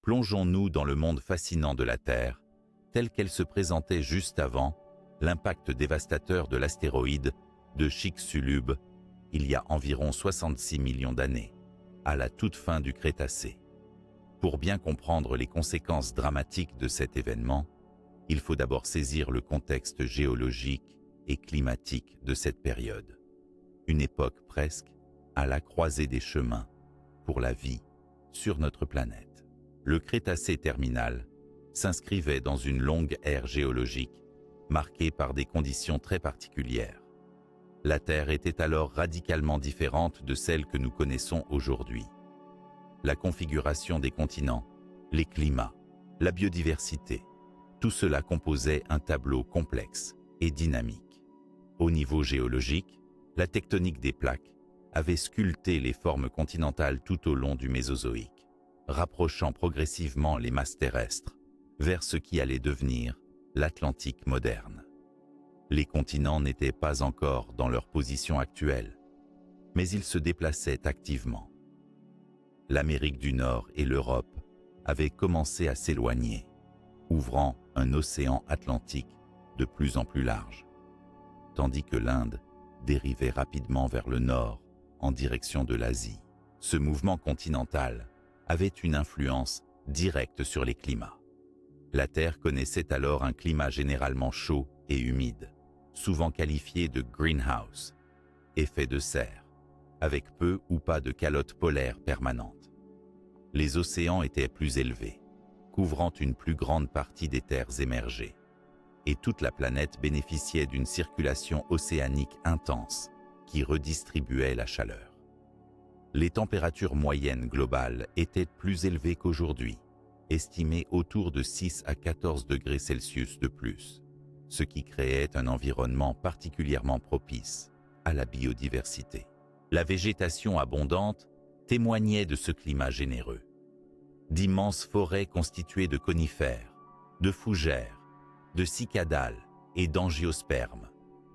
Plongeons-nous dans le monde fascinant de la Terre, telle qu'elle se présentait juste avant l'impact dévastateur de l'astéroïde de Chicxulub, il y a environ 66 millions d'années, à la toute fin du Crétacé. Pour bien comprendre les conséquences dramatiques de cet événement, il faut d'abord saisir le contexte géologique et climatique de cette période. Une époque presque à la croisée des chemins pour la vie sur notre planète. Le Crétacé terminal s'inscrivait dans une longue ère géologique marquée par des conditions très particulières. La Terre était alors radicalement différente de celle que nous connaissons aujourd'hui. La configuration des continents, les climats, la biodiversité, tout cela composait un tableau complexe et dynamique. Au niveau géologique, la tectonique des plaques avait sculpté les formes continentales tout au long du Mésozoïque, rapprochant progressivement les masses terrestres vers ce qui allait devenir l'Atlantique moderne. Les continents n'étaient pas encore dans leur position actuelle, mais ils se déplaçaient activement. L'Amérique du Nord et l'Europe avaient commencé à s'éloigner, ouvrant un océan Atlantique de plus en plus large, tandis que l'Inde dérivait rapidement vers le nord en direction de l'Asie. Ce mouvement continental avait une influence directe sur les climats. La Terre connaissait alors un climat généralement chaud et humide, souvent qualifié de greenhouse, effet de serre, avec peu ou pas de calotte polaire permanente. Les océans étaient plus élevés, couvrant une plus grande partie des terres émergées, et toute la planète bénéficiait d'une circulation océanique intense qui redistribuait la chaleur. Les températures moyennes globales étaient plus élevées qu'aujourd'hui, estimées autour de 6 à 14 degrés Celsius de plus, ce qui créait un environnement particulièrement propice à la biodiversité. La végétation abondante témoignait de ce climat généreux. D'immenses forêts constituées de conifères, de fougères, de cicadales et d'angiospermes,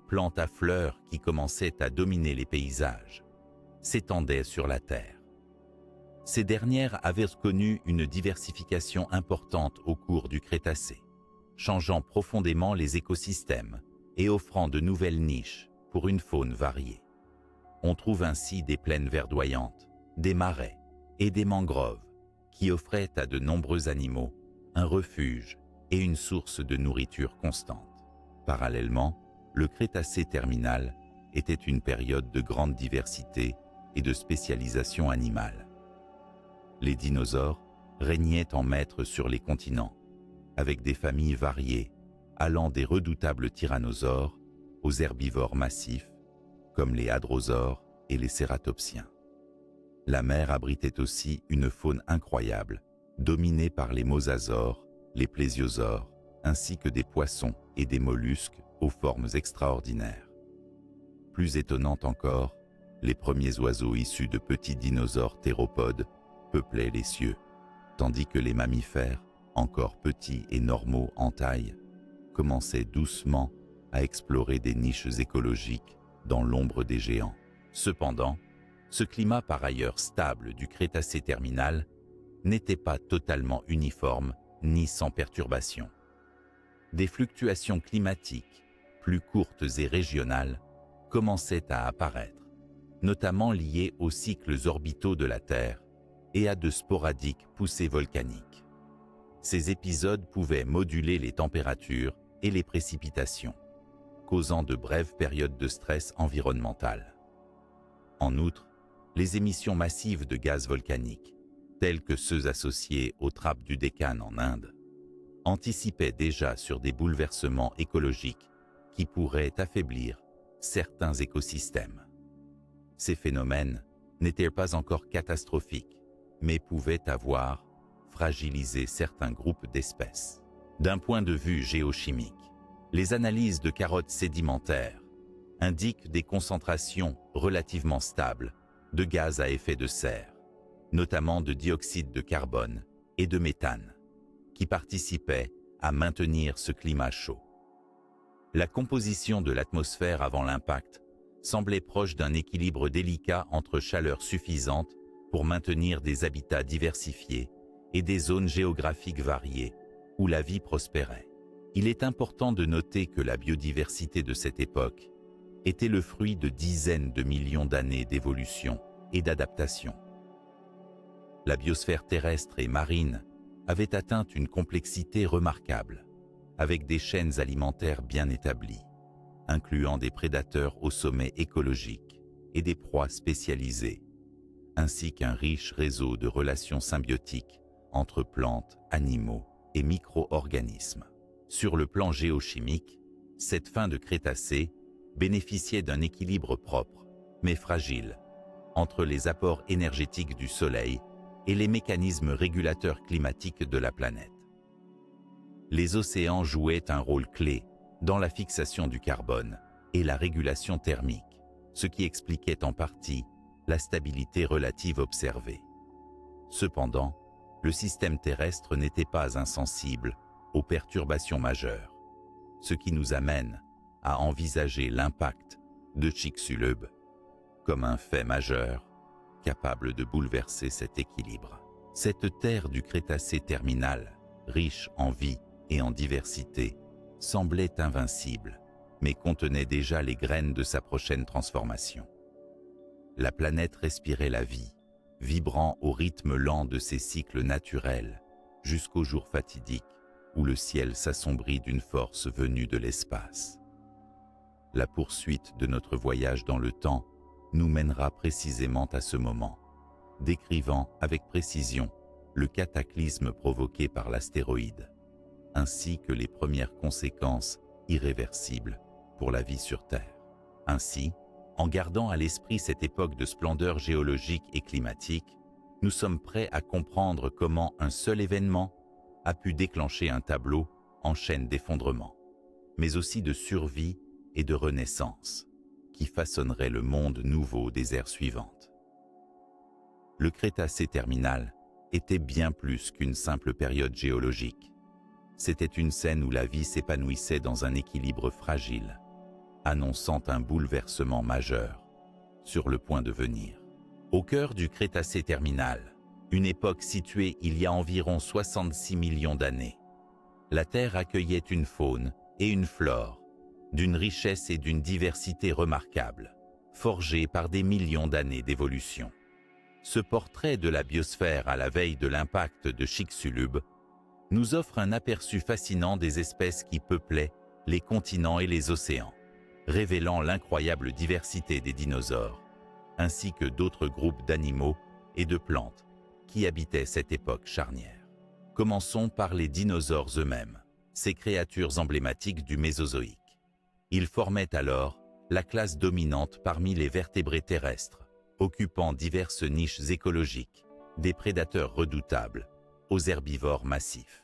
plantes à fleurs qui commençaient à dominer les paysages, s'étendaient sur la Terre. Ces dernières avaient connu une diversification importante au cours du Crétacé, changeant profondément les écosystèmes et offrant de nouvelles niches pour une faune variée. On trouve ainsi des plaines verdoyantes, des marais et des mangroves qui offraient à de nombreux animaux un refuge et une source de nourriture constante. Parallèlement, le Crétacé terminal était une période de grande diversité et de spécialisation animale. Les dinosaures régnaient en maîtres sur les continents, avec des familles variées, allant des redoutables tyrannosaures aux herbivores massifs, comme les hadrosaures et les cératopsiens. La mer abritait aussi une faune incroyable, dominée par les mosasaures, les plésiosaures, ainsi que des poissons et des mollusques aux formes extraordinaires. Plus étonnant encore, les premiers oiseaux issus de petits dinosaures théropodes peuplaient les cieux, tandis que les mammifères, encore petits et normaux en taille, commençaient doucement à explorer des niches écologiques dans l'ombre des géants. Cependant, ce climat par ailleurs stable du Crétacé terminal n'était pas totalement uniforme ni sans perturbation. Des fluctuations climatiques, plus courtes et régionales, commençaient à apparaître, notamment liées aux cycles orbitaux de la Terre et à de sporadiques poussées volcaniques. Ces épisodes pouvaient moduler les températures et les précipitations, causant de brèves périodes de stress environnemental. En outre, les émissions massives de gaz volcaniques, tels que ceux associés aux trappes du Décan en Inde, anticipaient déjà sur des bouleversements écologiques qui pourraient affaiblir certains écosystèmes. Ces phénomènes n'étaient pas encore catastrophiques, mais pouvaient avoir fragilisé certains groupes d'espèces. D'un point de vue géochimique, les analyses de carottes sédimentaires indiquent des concentrations relativement stables de gaz à effet de serre, notamment de dioxyde de carbone et de méthane, qui participaient à maintenir ce climat chaud. La composition de l'atmosphère avant l'impact semblait proche d'un équilibre délicat entre chaleur suffisante pour maintenir des habitats diversifiés et des zones géographiques variées où la vie prospérait. Il est important de noter que la biodiversité de cette époque était le fruit de dizaines de millions d'années d'évolution et d'adaptation. La biosphère terrestre et marine avait atteint une complexité remarquable, avec des chaînes alimentaires bien établies, incluant des prédateurs au sommet écologique et des proies spécialisées, ainsi qu'un riche réseau de relations symbiotiques entre plantes, animaux et micro-organismes. Sur le plan géochimique, cette fin de Crétacé bénéficiait d'un équilibre propre, mais fragile, entre les apports énergétiques du Soleil et les mécanismes régulateurs climatiques de la planète. Les océans jouaient un rôle clé dans la fixation du carbone et la régulation thermique, ce qui expliquait en partie la stabilité relative observée. Cependant, le système terrestre n'était pas insensible aux perturbations majeures, ce qui nous amène à envisager l'impact de Chicxulub comme un fait majeur capable de bouleverser cet équilibre. Cette terre du Crétacé terminal, riche en vie et en diversité, semblait invincible, mais contenait déjà les graines de sa prochaine transformation. La planète respirait la vie, vibrant au rythme lent de ses cycles naturels, jusqu'au jour fatidique où le ciel s'assombrit d'une force venue de l'espace. La poursuite de notre voyage dans le temps nous mènera précisément à ce moment, décrivant avec précision le cataclysme provoqué par l'astéroïde, ainsi que les premières conséquences irréversibles pour la vie sur Terre. Ainsi, en gardant à l'esprit cette époque de splendeur géologique et climatique, nous sommes prêts à comprendre comment un seul événement a pu déclencher un tableau en chaîne d'effondrement, mais aussi de survie et de renaissance, qui façonnerait le monde nouveau des ères suivantes. Le Crétacé terminal était bien plus qu'une simple période géologique. C'était une scène où la vie s'épanouissait dans un équilibre fragile, annonçant un bouleversement majeur sur le point de venir. Au cœur du Crétacé terminal, une époque située il y a environ 66 millions d'années, la Terre accueillait une faune et une flore d'une richesse et d'une diversité remarquables, forgées par des millions d'années d'évolution. Ce portrait de la biosphère à la veille de l'impact de Chicxulub nous offre un aperçu fascinant des espèces qui peuplaient les continents et les océans, révélant l'incroyable diversité des dinosaures, ainsi que d'autres groupes d'animaux et de plantes qui habitaient cette époque charnière. Commençons par les dinosaures eux-mêmes, ces créatures emblématiques du Mésozoïque. Ils formaient alors la classe dominante parmi les vertébrés terrestres, occupant diverses niches écologiques, des prédateurs redoutables aux herbivores massifs.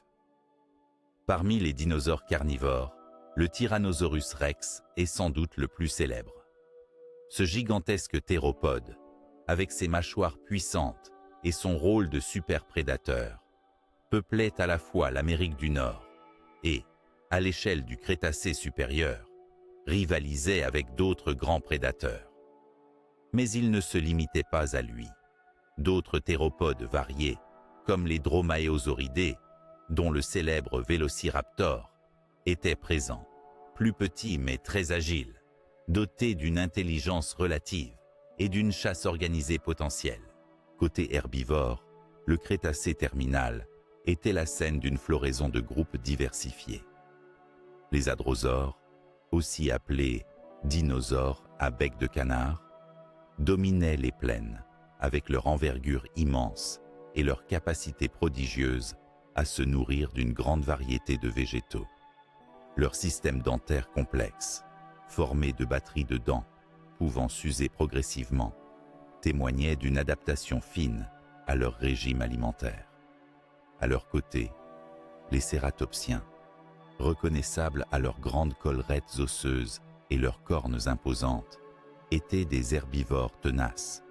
Parmi les dinosaures carnivores, le Tyrannosaurus rex est sans doute le plus célèbre. Ce gigantesque théropode, avec ses mâchoires puissantes et son rôle de superprédateur, peuplait à la fois l'Amérique du Nord et, à l'échelle du Crétacé supérieur, rivalisait avec d'autres grands prédateurs. Mais il ne se limitait pas à lui. D'autres théropodes variés, comme les Dromaeosauridés, dont le célèbre Vélociraptor, étaient présents, plus petits mais très agiles, dotés d'une intelligence relative et d'une chasse organisée potentielle. Côté herbivore, le Crétacé terminal était la scène d'une floraison de groupes diversifiés. Les hadrosaures, aussi appelés dinosaures à bec de canard, dominaient les plaines avec leur envergure immense et leur capacité prodigieuse à se nourrir d'une grande variété de végétaux. Leur système dentaire complexe, formé de batteries de dents pouvant s'user progressivement, témoignait d'une adaptation fine à leur régime alimentaire. À leur côté, les cératopsiens, reconnaissables à leurs grandes collerettes osseuses et leurs cornes imposantes, étaient des herbivores tenaces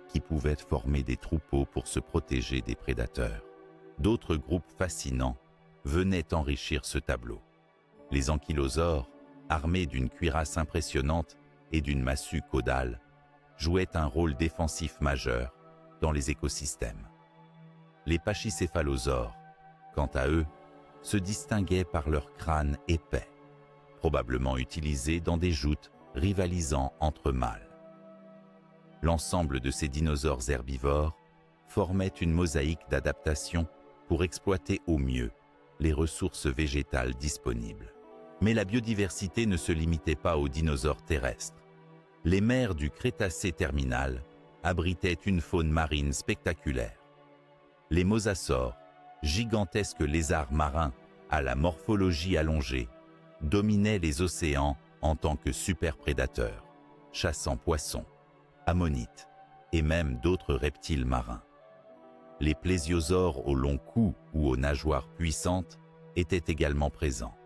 qui pouvaient former des troupeaux pour se protéger des prédateurs. D'autres groupes fascinants venaient enrichir ce tableau. Les ankylosaures, armés d'une cuirasse impressionnante et d'une massue caudale, jouaient un rôle défensif majeur dans les écosystèmes. Les pachycéphalosaures, quant à eux, se distinguaient par leur crâne épais, probablement utilisé dans des joutes rivalisant entre mâles. L'ensemble de ces dinosaures herbivores formait une mosaïque d'adaptation pour exploiter au mieux les ressources végétales disponibles. Mais la biodiversité ne se limitait pas aux dinosaures terrestres. Les mers du Crétacé terminal abritaient une faune marine spectaculaire. Les mosasaures, gigantesques lézards marins à la morphologie allongée, dominaient les océans en tant que superprédateurs, chassant poissons, ammonites et même d'autres reptiles marins. Les plésiosaures au long cou ou aux nageoires puissantes étaient également présents.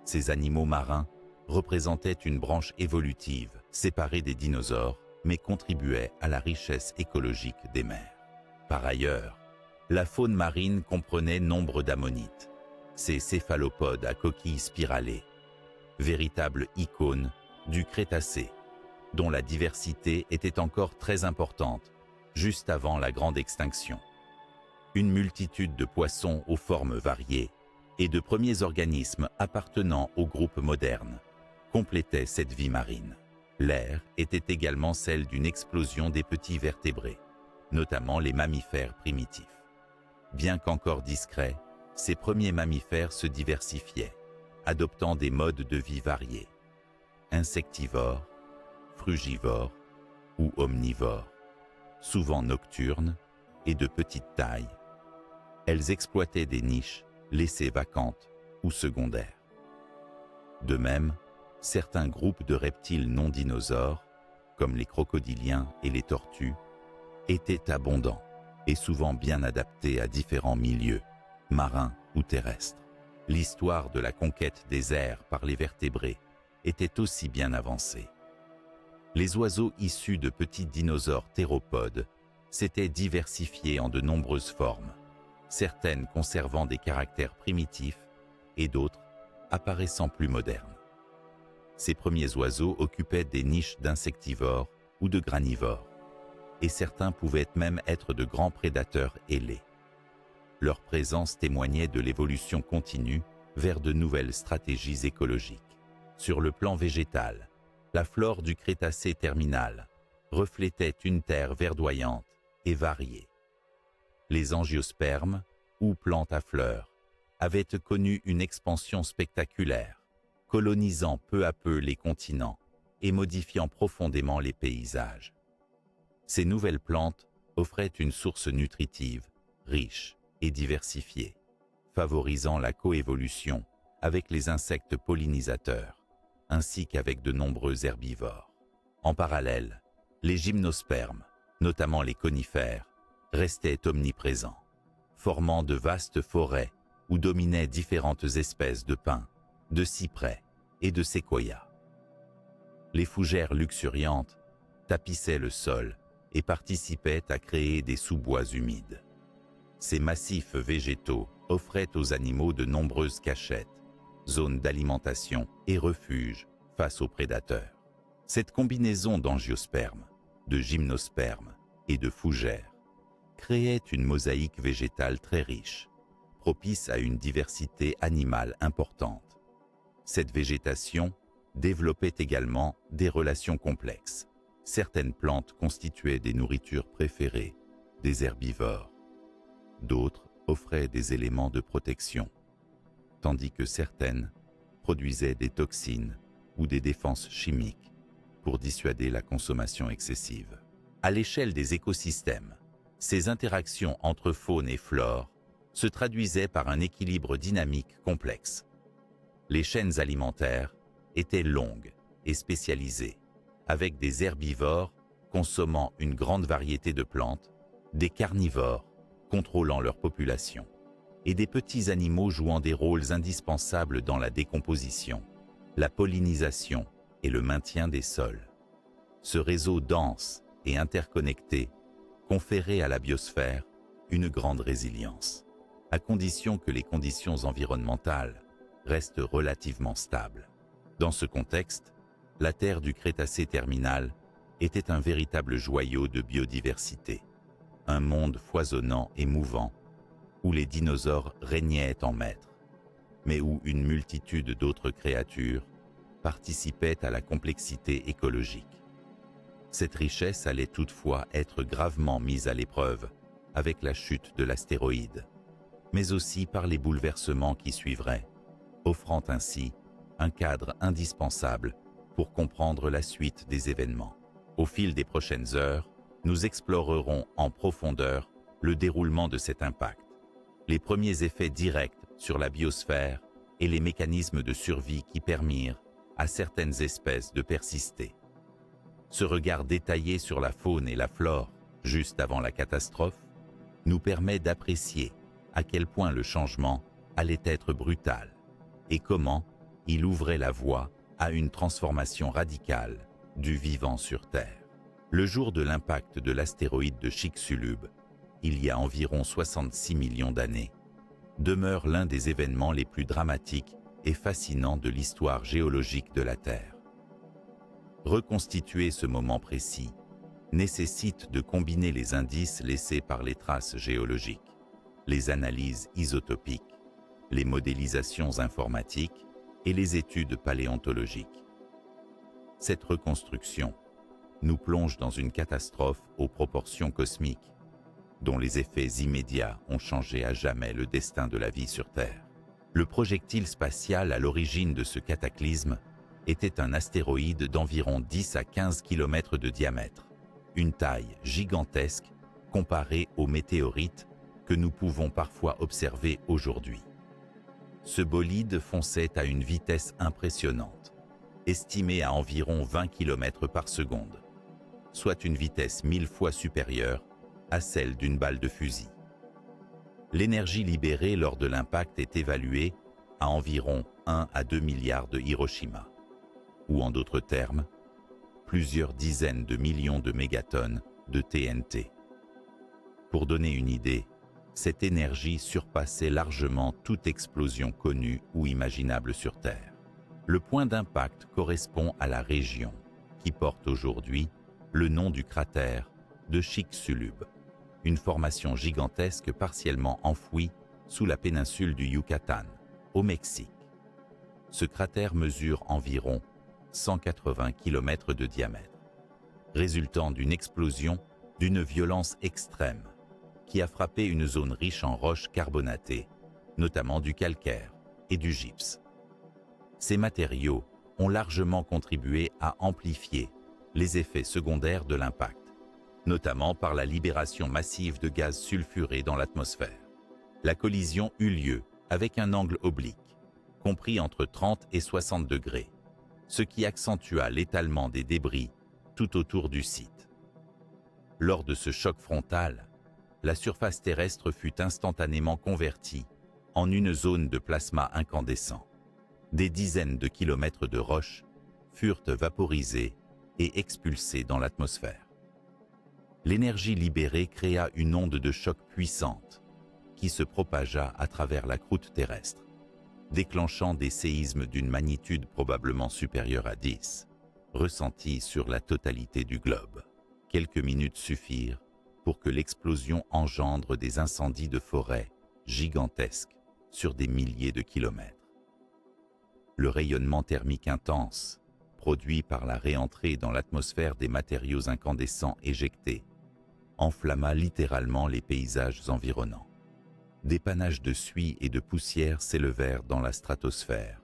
Ces animaux marins représentaient une branche évolutive séparée des dinosaures, mais contribuaient à la richesse écologique des mers. Par ailleurs, la faune marine comprenait nombre d'ammonites, ces céphalopodes à coquilles spiralées, véritables icônes du Crétacé, dont la diversité était encore très importante juste avant la grande extinction. Une multitude de poissons aux formes variées et de premiers organismes appartenant au groupe moderne complétaient cette vie marine. L'ère était également celle d'une explosion des petits vertébrés, notamment les mammifères primitifs. Bien qu'encore discrets, ces premiers mammifères se diversifiaient, adoptant des modes de vie variés, insectivores, frugivores ou omnivores, souvent nocturnes et de petite taille. Elles exploitaient des niches laissées vacantes ou secondaires. De même, certains groupes de reptiles non dinosaures, comme les crocodiliens et les tortues, étaient abondants et souvent bien adaptés à différents milieux, marins ou terrestres. L'histoire de la conquête des airs par les vertébrés était aussi bien avancée. Les oiseaux issus de petits dinosaures théropodes s'étaient diversifiés en de nombreuses formes, certaines conservant des caractères primitifs et d'autres apparaissant plus modernes. Ces premiers oiseaux occupaient des niches d'insectivores ou de granivores, et certains pouvaient même être de grands prédateurs ailés. Leur présence témoignait de l'évolution continue vers de nouvelles stratégies écologiques. Sur le plan végétal, la flore du Crétacé terminal reflétait une terre verdoyante et variée. Les angiospermes, ou plantes à fleurs, avaient connu une expansion spectaculaire, colonisant peu à peu les continents et modifiant profondément les paysages. Ces nouvelles plantes offraient une source nutritive, riche et diversifiée, favorisant la coévolution avec les insectes pollinisateurs, ainsi qu'avec de nombreux herbivores. En parallèle, les gymnospermes, notamment les conifères, restaient omniprésents, formant de vastes forêts où dominaient différentes espèces de pins, de cyprès et de séquoias. Les fougères luxuriantes tapissaient le sol et participaient à créer des sous-bois humides. Ces massifs végétaux offraient aux animaux de nombreuses cachettes, zones d'alimentation et refuges face aux prédateurs. Cette combinaison d'angiospermes, de gymnospermes et de fougères créait une mosaïque végétale très riche, propice à une diversité animale importante. Cette végétation développait également des relations complexes. Certaines plantes constituaient des nourritures préférées des herbivores. D'autres offraient des éléments de protection, tandis que certaines produisaient des toxines ou des défenses chimiques pour dissuader la consommation excessive. À l'échelle des écosystèmes, ces interactions entre faune et flore se traduisaient par un équilibre dynamique complexe. Les chaînes alimentaires étaient longues et spécialisées, avec des herbivores consommant une grande variété de plantes, des carnivores contrôlant leur population, et des petits animaux jouant des rôles indispensables dans la décomposition, la pollinisation et le maintien des sols. Ce réseau dense et interconnecté conférait à la biosphère une grande résilience, à condition que les conditions environnementales restent relativement stables. Dans ce contexte, la Terre du Crétacé terminal était un véritable joyau de biodiversité. un monde foisonnant et mouvant, où les dinosaures régnaient en maîtres, mais où une multitude d'autres créatures participaient à la complexité écologique. Cette richesse allait toutefois être gravement mise à l'épreuve avec la chute de l'astéroïde, mais aussi par les bouleversements qui suivraient, offrant ainsi un cadre indispensable pour comprendre la suite des événements. Au fil des prochaines heures, nous explorerons en profondeur le déroulement de cet impact, les premiers effets directs sur la biosphère et les mécanismes de survie qui permirent à certaines espèces de persister. Ce regard détaillé sur la faune et la flore, juste avant la catastrophe, nous permet d'apprécier à quel point le changement allait être brutal et comment il ouvrait la voie à une transformation radicale du vivant sur Terre. Le jour de l'impact de l'astéroïde de Chicxulub, il y a environ 66 millions d'années, demeure l'un des événements les plus dramatiques et fascinants de l'histoire géologique de la Terre. Reconstituer ce moment précis nécessite de combiner les indices laissés par les traces géologiques, les analyses isotopiques, les modélisations informatiques et les études paléontologiques. Cette reconstruction nous plonge dans une catastrophe aux proportions cosmiques, dont les effets immédiats ont changé à jamais le destin de la vie sur Terre. Le projectile spatial à l'origine de ce cataclysme était un astéroïde d'environ 10 à 15 km de diamètre, une taille gigantesque comparée aux météorites que nous pouvons parfois observer aujourd'hui. Ce bolide fonçait à une vitesse impressionnante, estimée à environ 20 km par seconde, soit une vitesse 1000 fois supérieure à celle d'une balle de fusil. L'énergie libérée lors de l'impact est évaluée à environ 1 à 2 milliards de Hiroshima, ou en d'autres termes, plusieurs dizaines de millions de mégatonnes de TNT. Pour donner une idée, cette énergie surpassait largement toute explosion connue ou imaginable sur Terre. Le point d'impact correspond à la région qui porte aujourd'hui le nom du cratère de Chicxulub, une formation gigantesque partiellement enfouie sous la péninsule du Yucatan, au Mexique. Ce cratère mesure environ 180 km de diamètre, résultant d'une explosion d'une violence extrême qui a frappé une zone riche en roches carbonatées, notamment du calcaire et du gypse. Ces matériaux ont largement contribué à amplifier les effets secondaires de l'impact, notamment par la libération massive de gaz sulfurés dans l'atmosphère. La collision eut lieu avec un angle oblique, compris entre 30 et 60 degrés, ce qui accentua l'étalement des débris tout autour du site. Lors de ce choc frontal, la surface terrestre fut instantanément convertie en une zone de plasma incandescent. Des dizaines de kilomètres de roches furent vaporisées et expulsées dans l'atmosphère. L'énergie libérée créa une onde de choc puissante qui se propagea à travers la croûte terrestre, déclenchant des séismes d'une magnitude probablement supérieure à 10, ressentis sur la totalité du globe. Quelques minutes suffirent pour que l'explosion engendre des incendies de forêt gigantesques sur des milliers de kilomètres. Le rayonnement thermique intense, produit par la réentrée dans l'atmosphère des matériaux incandescents éjectés, enflamma littéralement les paysages environnants. Des panaches de suie et de poussière s'élevèrent dans la stratosphère,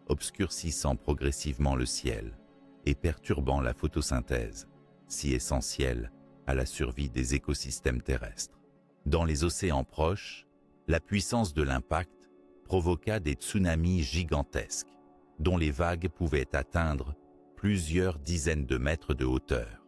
obscurcissant progressivement le ciel et perturbant la photosynthèse, si essentielle à la survie des écosystèmes terrestres. Dans les océans proches, la puissance de l'impact provoqua des tsunamis gigantesques, dont les vagues pouvaient atteindre plusieurs dizaines de mètres de hauteur.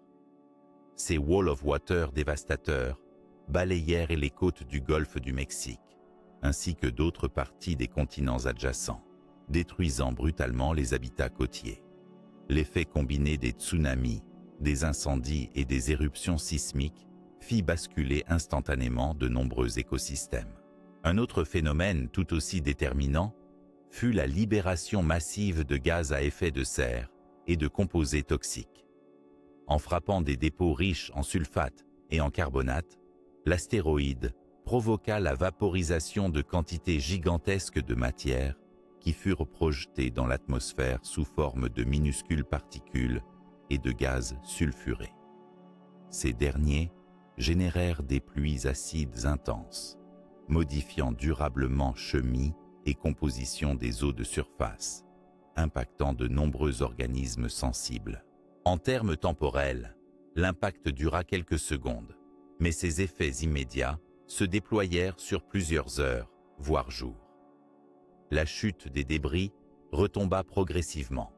Ces walls of water dévastateurs balayèrent les côtes du golfe du Mexique, ainsi que d'autres parties des continents adjacents, détruisant brutalement les habitats côtiers. L'effet combiné des tsunamis, des incendies et des éruptions sismiques fit basculer instantanément de nombreux écosystèmes. Un autre phénomène tout aussi déterminant fut la libération massive de gaz à effet de serre et de composés toxiques. En frappant des dépôts riches en sulfate et en carbonate, l'astéroïde provoqua la vaporisation de quantités gigantesques de matière qui furent projetées dans l'atmosphère sous forme de minuscules particules et de gaz sulfurés. Ces derniers générèrent des pluies acides intenses, modifiant durablement chenille et composition des eaux de surface, impactant de nombreux organismes sensibles. En termes temporels, l'impact dura quelques secondes, mais ses effets immédiats se déployèrent sur plusieurs heures, voire jours. La chute des débris retomba progressivement,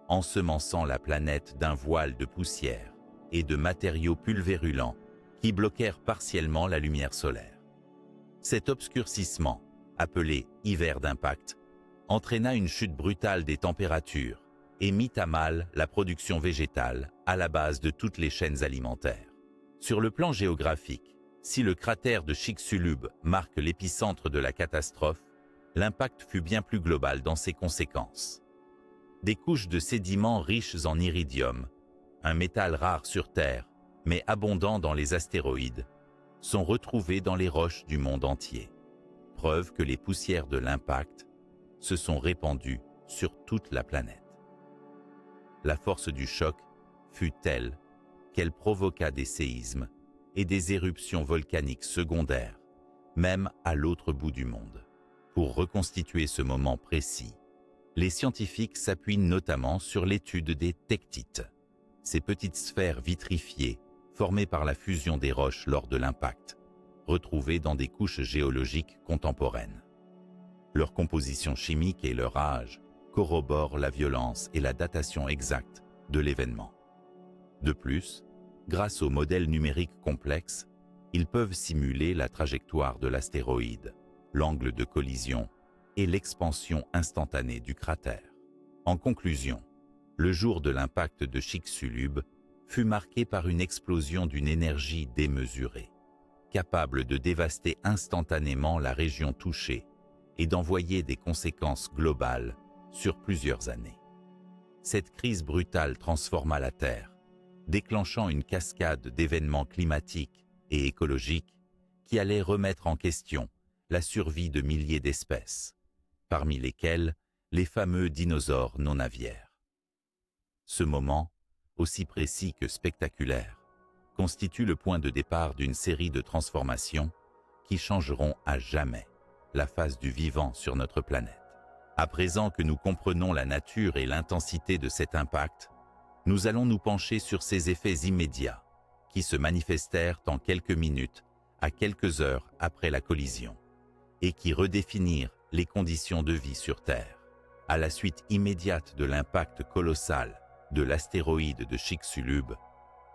ensemençant la planète d'un voile de poussière et de matériaux pulvérulents qui bloquèrent partiellement la lumière solaire. Cet obscurcissement, appelé « hiver d'impact », entraîna une chute brutale des températures et mit à mal la production végétale à la base de toutes les chaînes alimentaires. Sur le plan géographique, si le cratère de Chicxulub marque l'épicentre de la catastrophe, l'impact fut bien plus global dans ses conséquences. Des couches de sédiments riches en iridium, un métal rare sur Terre, mais abondant dans les astéroïdes, sont retrouvées dans les roches du monde entier. Preuve que les poussières de l'impact se sont répandues sur toute la planète. La force du choc fut telle qu'elle provoqua des séismes et des éruptions volcaniques secondaires, même à l'autre bout du monde. Pour reconstituer ce moment précis, les scientifiques s'appuient notamment sur l'étude des tectites, ces petites sphères vitrifiées formées par la fusion des roches lors de l'impact, retrouvées dans des couches géologiques contemporaines. Leur composition chimique et leur âge corroborent la violence et la datation exacte de l'événement. De plus, grâce aux modèles numériques complexes, ils peuvent simuler la trajectoire de l'astéroïde, l'angle de collision et l'expansion instantanée du cratère. En conclusion, le jour de l'impact de Chicxulub fut marqué par une explosion d'une énergie démesurée, capable de dévaster instantanément la région touchée et d'envoyer des conséquences globales sur plusieurs années. Cette crise brutale transforma la Terre, déclenchant une cascade d'événements climatiques et écologiques qui allaient remettre en question la survie de milliers d'espèces, parmi lesquelles les fameux dinosaures non aviaires. Ce moment, aussi précis que spectaculaire, constitue le point de départ d'une série de transformations qui changeront à jamais la face du vivant sur notre planète. À présent que nous comprenons la nature et l'intensité de cet impact, nous allons nous pencher sur ses effets immédiats, qui se manifestèrent en quelques minutes à quelques heures après la collision, et qui redéfinirent les conditions de vie sur Terre. À la suite immédiate de l'impact colossal de l'astéroïde de Chicxulub,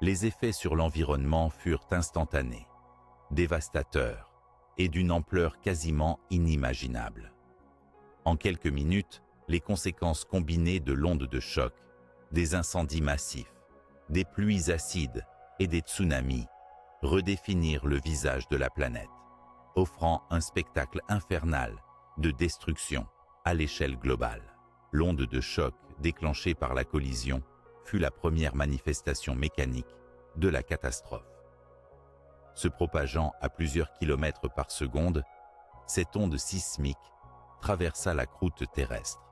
les effets sur l'environnement furent instantanés, dévastateurs et d'une ampleur quasiment inimaginable. En quelques minutes, les conséquences combinées de l'onde de choc, des incendies massifs, des pluies acides et des tsunamis redéfinirent le visage de la planète, offrant un spectacle infernal de destruction à l'échelle globale. L'onde de choc déclenchée par la collision fut la première manifestation mécanique de la catastrophe. Se propageant à plusieurs kilomètres par seconde, cette onde sismique traversa la croûte terrestre,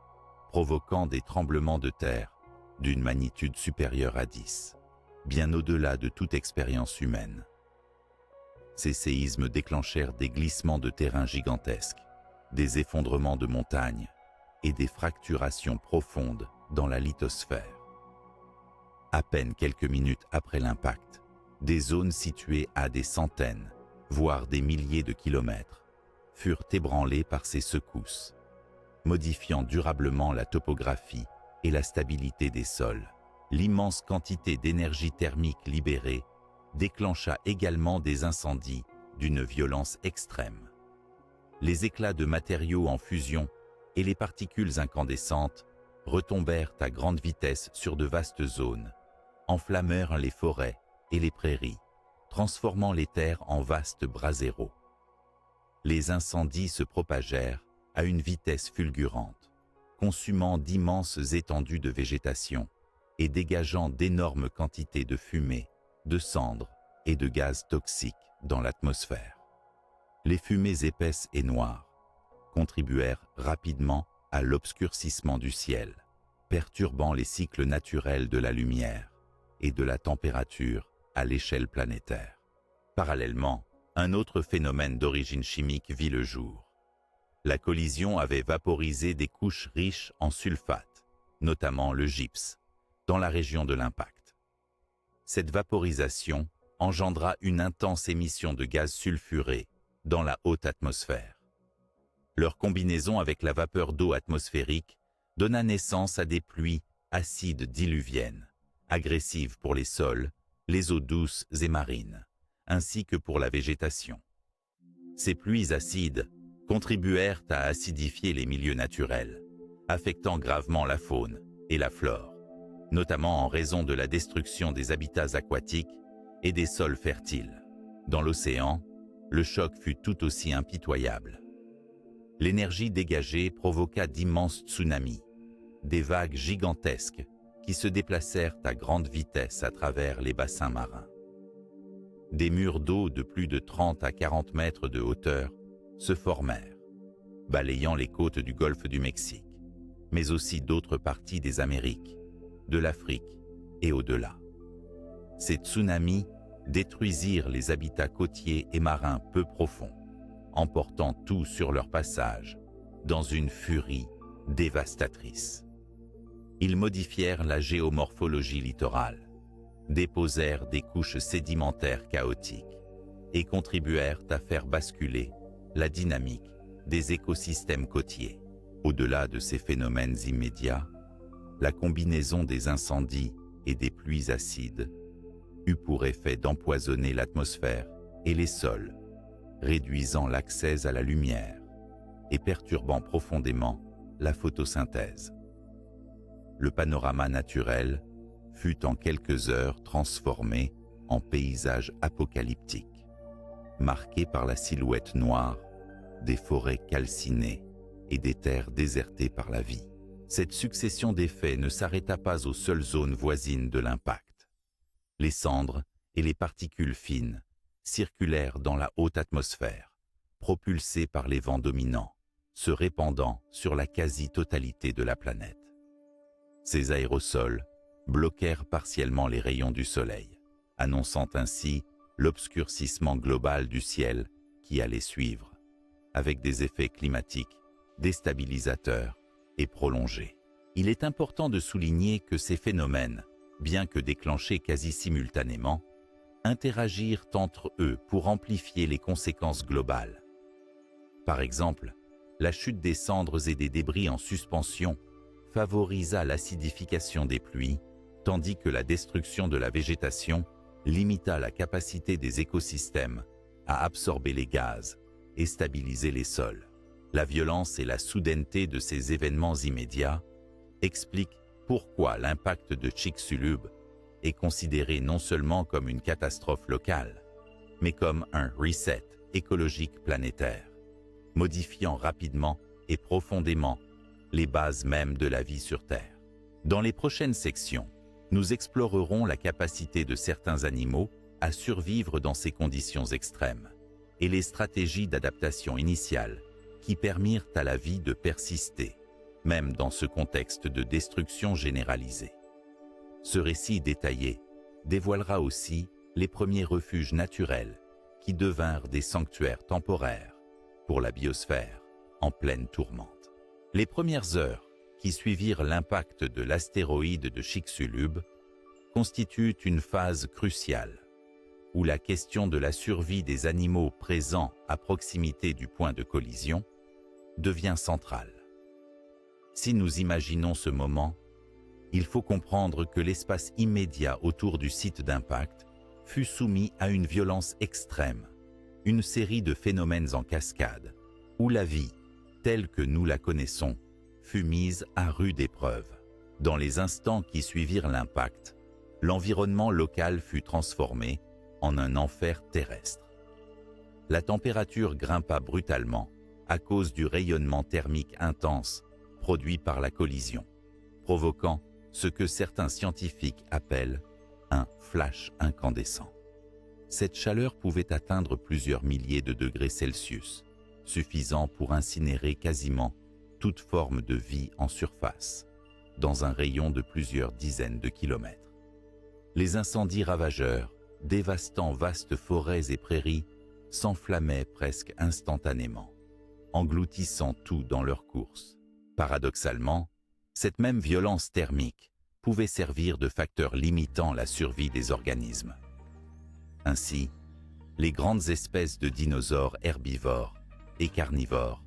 provoquant des tremblements de terre d'une magnitude supérieure à 10, bien au-delà de toute expérience humaine. Ces séismes déclenchèrent des glissements de terrain gigantesques, des effondrements de montagnes et des fracturations profondes dans la lithosphère. À peine quelques minutes après l'impact, des zones situées à des centaines, voire des milliers de kilomètres, furent ébranlées par ces secousses, modifiant durablement la topographie et la stabilité des sols. L'immense quantité d'énergie thermique libérée déclencha également des incendies d'une violence extrême. Les éclats de matériaux en fusion et les particules incandescentes retombèrent à grande vitesse sur de vastes zones, enflammèrent les forêts et les prairies, transformant les terres en vastes braséros. Les incendies se propagèrent à une vitesse fulgurante, consumant d'immenses étendues de végétation et dégageant d'énormes quantités de fumée, de cendres et de gaz toxiques dans l'atmosphère. Les fumées épaisses et noires contribuèrent rapidement à l'obscurcissement du ciel, perturbant les cycles naturels de la lumière et de la température à l'échelle planétaire. Parallèlement, un autre phénomène d'origine chimique vit le jour. La collision avait vaporisé des couches riches en sulfate, notamment le gypse, dans la région de l'impact. Cette vaporisation engendra une intense émission de gaz sulfurés dans la haute atmosphère. Leur combinaison avec la vapeur d'eau atmosphérique donna naissance à des pluies acides diluviennes, agressives pour les sols, les eaux douces et marines, ainsi que pour la végétation. Ces pluies acides contribuèrent à acidifier les milieux naturels, affectant gravement la faune et la flore, notamment en raison de la destruction des habitats aquatiques et des sols fertiles. Dans l'océan, le choc fut tout aussi impitoyable. L'énergie dégagée provoqua d'immenses tsunamis, des vagues gigantesques qui se déplacèrent à grande vitesse à travers les bassins marins. Des murs d'eau de plus de 30 à 40 mètres de hauteur se formèrent, balayant les côtes du golfe du Mexique, mais aussi d'autres parties des Amériques, de l'Afrique et au-delà. Ces tsunamis détruisirent les habitats côtiers et marins peu profonds, emportant tout sur leur passage, dans une furie dévastatrice. Ils modifièrent la géomorphologie littorale, déposèrent des couches sédimentaires chaotiques et contribuèrent à faire basculer la dynamique des écosystèmes côtiers. Au-delà de ces phénomènes immédiats, la combinaison des incendies et des pluies acides eut pour effet d'empoisonner l'atmosphère et les sols, réduisant l'accès à la lumière et perturbant profondément la photosynthèse. Le panorama naturel fut en quelques heures transformé en paysage apocalyptique, marqué par la silhouette noire des forêts calcinées et des terres désertées par la vie. Cette succession d'effets ne s'arrêta pas aux seules zones voisines de l'impact. Les cendres et les particules fines circulèrent dans la haute atmosphère, propulsées par les vents dominants, se répandant sur la quasi-totalité de la planète. Ces aérosols bloquèrent partiellement les rayons du soleil, annonçant ainsi l'obscurcissement global du ciel qui allait suivre, avec des effets climatiques déstabilisateurs et prolongés. Il est important de souligner que ces phénomènes, bien que déclenchés quasi simultanément, interagirent entre eux pour amplifier les conséquences globales. Par exemple, la chute des cendres et des débris en suspension favorisa l'acidification des pluies, tandis que la destruction de la végétation limita la capacité des écosystèmes à absorber les gaz et stabiliser les sols. La violence et la soudaineté de ces événements immédiats expliquent pourquoi l'impact de Chicxulub est considéré non seulement comme une catastrophe locale, mais comme un reset écologique planétaire, modifiant rapidement et profondément les bases mêmes de la vie sur Terre. Dans les prochaines sections, nous explorerons la capacité de certains animaux à survivre dans ces conditions extrêmes et les stratégies d'adaptation initiales qui permirent à la vie de persister, même dans ce contexte de destruction généralisée. Ce récit détaillé dévoilera aussi les premiers refuges naturels qui devinrent des sanctuaires temporaires pour la biosphère en pleine tourmente. Les premières heures qui suivirent l'impact de l'astéroïde de Chicxulub constituent une phase cruciale où la question de la survie des animaux présents à proximité du point de collision devient centrale. Si nous imaginons ce moment, il faut comprendre que l'espace immédiat autour du site d'impact fut soumis à une violence extrême, une série de phénomènes en cascade, où la vie, telle que nous la connaissons, fut mise à rude épreuve. Dans les instants qui suivirent l'impact, l'environnement local fut transformé en un enfer terrestre. La température grimpa brutalement à cause du rayonnement thermique intense produit par la collision, provoquant ce que certains scientifiques appellent un flash incandescent. Cette chaleur pouvait atteindre plusieurs milliers de degrés Celsius, suffisant pour incinérer quasiment toute forme de vie en surface, dans un rayon de plusieurs dizaines de kilomètres. Les incendies ravageurs, dévastant vastes forêts et prairies, s'enflammaient presque instantanément, engloutissant tout dans leur course. Paradoxalement, cette même violence thermique pouvait servir de facteur limitant la survie des organismes. Ainsi, les grandes espèces de dinosaures herbivores et carnivores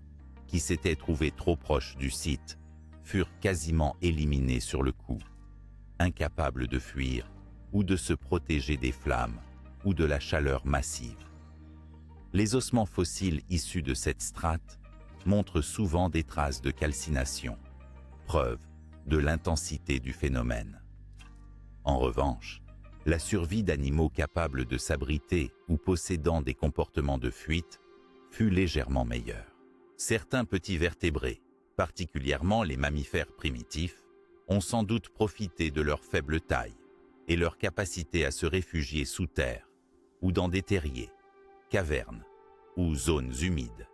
qui s'étaient trouvées trop proches du site furent quasiment éliminées sur le coup, incapables de fuir ou de se protéger des flammes ou de la chaleur massive. Les ossements fossiles issus de cette strate montrent souvent des traces de calcination, preuve de l'intensité du phénomène. En revanche, la survie d'animaux capables de s'abriter ou possédant des comportements de fuite fut légèrement meilleure. Certains petits vertébrés, particulièrement les mammifères primitifs, ont sans doute profité de leur faible taille et leur capacité à se réfugier sous terre ou dans des terriers, cavernes ou zones humides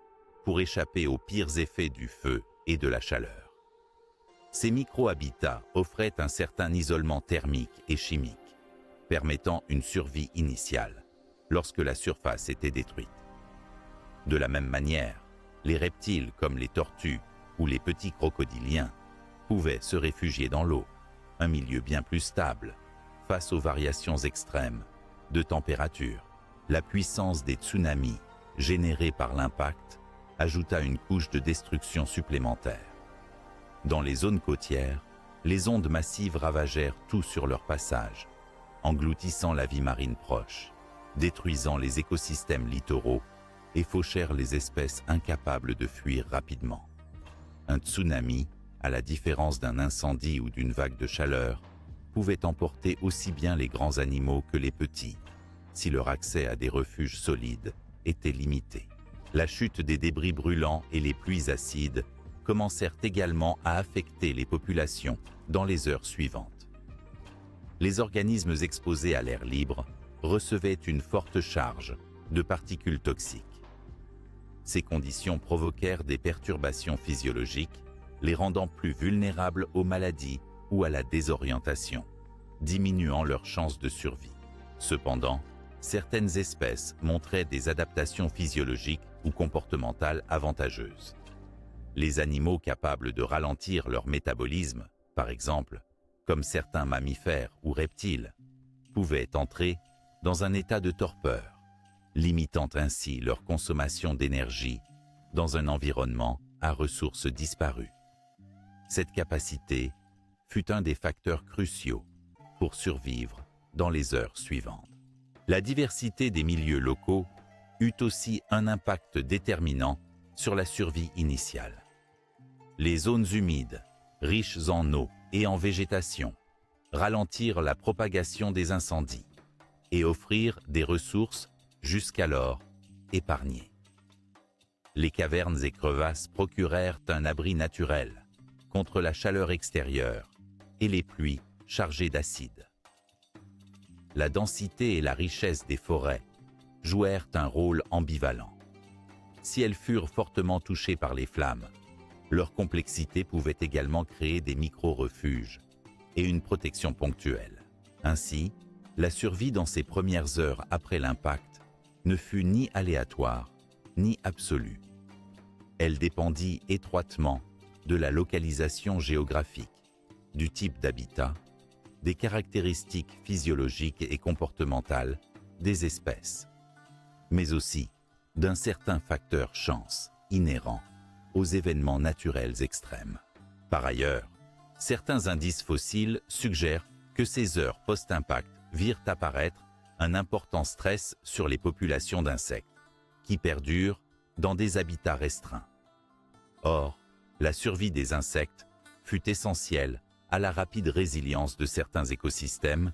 pour échapper aux pires effets du feu et de la chaleur. Ces micro-habitats offraient un certain isolement thermique et chimique, permettant une survie initiale lorsque la surface était détruite. De la même manière, les reptiles comme les tortues ou les petits crocodiliens pouvaient se réfugier dans l'eau, un milieu bien plus stable, face aux variations extrêmes de température. La puissance des tsunamis générés par l'impact ajouta une couche de destruction supplémentaire. Dans les zones côtières, les ondes massives ravagèrent tout sur leur passage, engloutissant la vie marine proche, détruisant les écosystèmes littoraux et fauchèrent les espèces incapables de fuir rapidement. Un tsunami, à la différence d'un incendie ou d'une vague de chaleur, pouvait emporter aussi bien les grands animaux que les petits, si leur accès à des refuges solides était limité. La chute des débris brûlants et les pluies acides commencèrent également à affecter les populations dans les heures suivantes. Les organismes exposés à l'air libre recevaient une forte charge de particules toxiques. Ces conditions provoquèrent des perturbations physiologiques, les rendant plus vulnérables aux maladies ou à la désorientation, diminuant leurs chances de survie. Cependant, certaines espèces montraient des adaptations physiologiques ou comportementales avantageuses. Les animaux capables de ralentir leur métabolisme, par exemple, comme certains mammifères ou reptiles, pouvaient entrer dans un état de torpeur, limitant ainsi leur consommation d'énergie dans un environnement à ressources disparues. Cette capacité fut un des facteurs cruciaux pour survivre dans les heures suivantes. La diversité des milieux locaux eut aussi un impact déterminant sur la survie initiale. Les zones humides, riches en eau et en végétation, ralentirent la propagation des incendies et offrirent des ressources jusqu'alors épargnées. Les cavernes et crevasses procurèrent un abri naturel contre la chaleur extérieure et les pluies chargées d'acide. La densité et la richesse des forêts jouèrent un rôle ambivalent. Si elles furent fortement touchées par les flammes, leur complexité pouvait également créer des micro-refuges et une protection ponctuelle. Ainsi, la survie dans ces premières heures après l'impact ne fut ni aléatoire ni absolue. Elle dépendit étroitement de la localisation géographique, du type d'habitat, des caractéristiques physiologiques et comportementales des espèces, mais aussi d'un certain facteur chance inhérent aux événements naturels extrêmes. Par ailleurs, certains indices fossiles suggèrent que ces heures post-impact virent apparaître un important stress sur les populations d'insectes, qui perdurent dans des habitats restreints. Or, la survie des insectes fut essentielle à la rapide résilience de certains écosystèmes,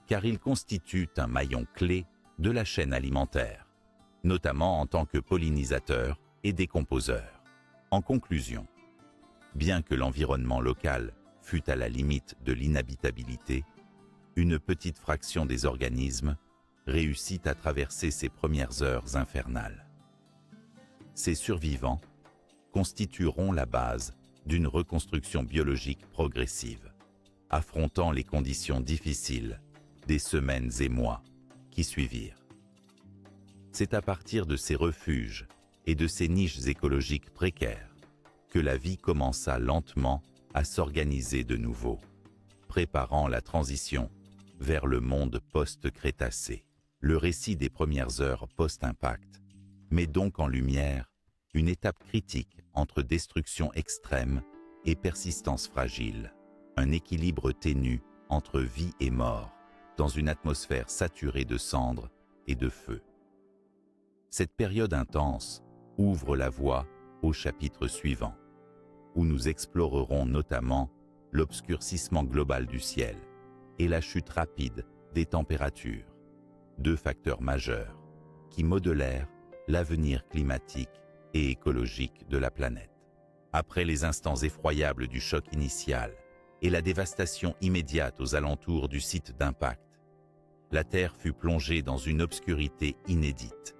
car ils constituent un maillon clé de la chaîne alimentaire, notamment en tant que pollinisateurs et décomposeurs. En conclusion, bien que l'environnement local fût à la limite de l'inhabitabilité, une petite fraction des organismes réussit à traverser ses premières heures infernales. Ces survivants constitueront la base d'une reconstruction biologique progressive, affrontant les conditions difficiles des semaines et mois qui suivirent. C'est à partir de ces refuges et de ces niches écologiques précaires que la vie commença lentement à s'organiser de nouveau, préparant la transition vers le monde post-crétacé. Le récit des premières heures post-impact met donc en lumière une étape critique entre destruction extrême et persistance fragile, un équilibre ténu entre vie et mort, dans une atmosphère saturée de cendres et de feu. Cette période intense ouvre la voie au chapitre suivant, où nous explorerons notamment l'obscurcissement global du ciel et la chute rapide des températures, deux facteurs majeurs qui modélèrent l'avenir climatique et écologique de la planète. Après les instants effroyables du choc initial et la dévastation immédiate aux alentours du site d'impact, la Terre fut plongée dans une obscurité inédite,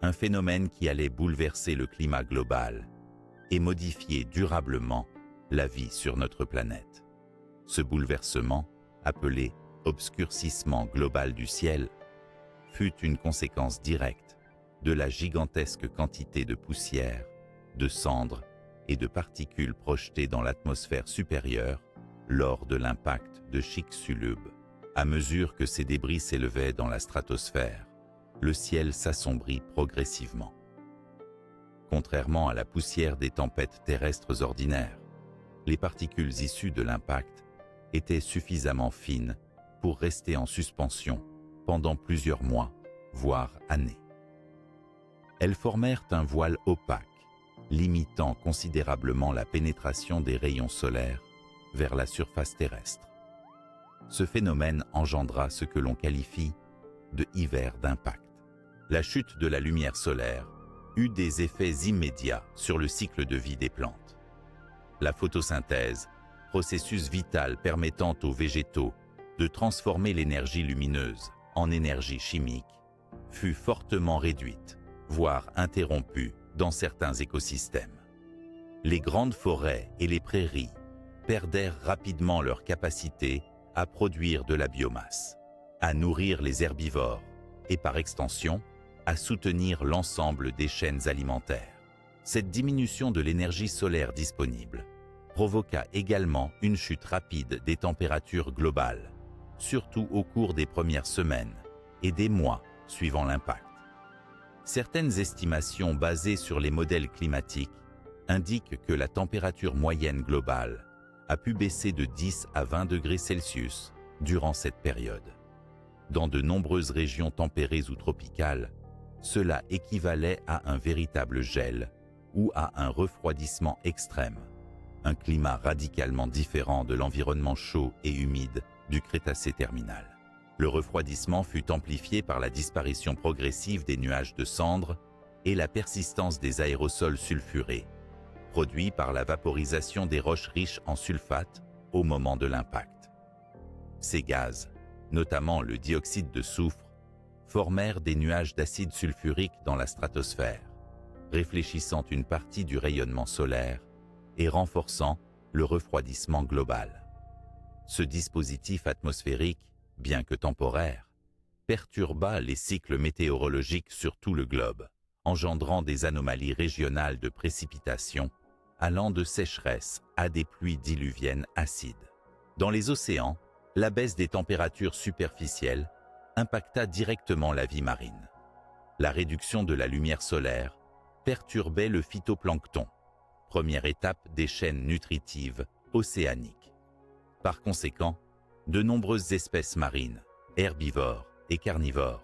un phénomène qui allait bouleverser le climat global et modifier durablement la vie sur notre planète. Ce bouleversement, appelé obscurcissement global du ciel, fut une conséquence directe de la gigantesque quantité de poussière, de cendres et de particules projetées dans l'atmosphère supérieure lors de l'impact de Chicxulub. À mesure que ces débris s'élevaient dans la stratosphère, le ciel s'assombrit progressivement. Contrairement à la poussière des tempêtes terrestres ordinaires, les particules issues de l'impact étaient suffisamment fines pour rester en suspension pendant plusieurs mois, voire années. Elles formèrent un voile opaque, limitant considérablement la pénétration des rayons solaires vers la surface terrestre. Ce phénomène engendra ce que l'on qualifie de hiver d'impact. La chute de la lumière solaire eut des effets immédiats sur le cycle de vie des plantes. La photosynthèse, processus vital permettant aux végétaux de transformer l'énergie lumineuse en énergie chimique, fut fortement réduite, voire interrompue dans certains écosystèmes. Les grandes forêts et les prairies perdèrent rapidement leur capacité à produire de la biomasse, à nourrir les herbivores et par extension, à soutenir l'ensemble des chaînes alimentaires. Cette diminution de l'énergie solaire disponible provoqua également une chute rapide des températures globales, surtout au cours des premières semaines et des mois suivant l'impact. Certaines estimations basées sur les modèles climatiques indiquent que la température moyenne globale a pu baisser de 10 à 20 degrés Celsius durant cette période. Dans de nombreuses régions tempérées ou tropicales, cela équivalait à un véritable gel ou à un refroidissement extrême, un climat radicalement différent de l'environnement chaud et humide du Crétacé terminal. Le refroidissement fut amplifié par la disparition progressive des nuages de cendres et la persistance des aérosols sulfurés, produits par la vaporisation des roches riches en sulfate au moment de l'impact. Ces gaz, notamment le dioxyde de soufre, formèrent des nuages d'acide sulfurique dans la stratosphère, réfléchissant une partie du rayonnement solaire et renforçant le refroidissement global. Ce dispositif atmosphérique, bien que temporaire, perturba les cycles météorologiques sur tout le globe, engendrant des anomalies régionales de précipitations allant de sécheresse à des pluies diluviennes acides. Dans les océans, la baisse des températures superficielles impacta directement la vie marine. La réduction de la lumière solaire perturbait le phytoplancton, première étape des chaînes nutritives océaniques. Par conséquent, de nombreuses espèces marines, herbivores et carnivores,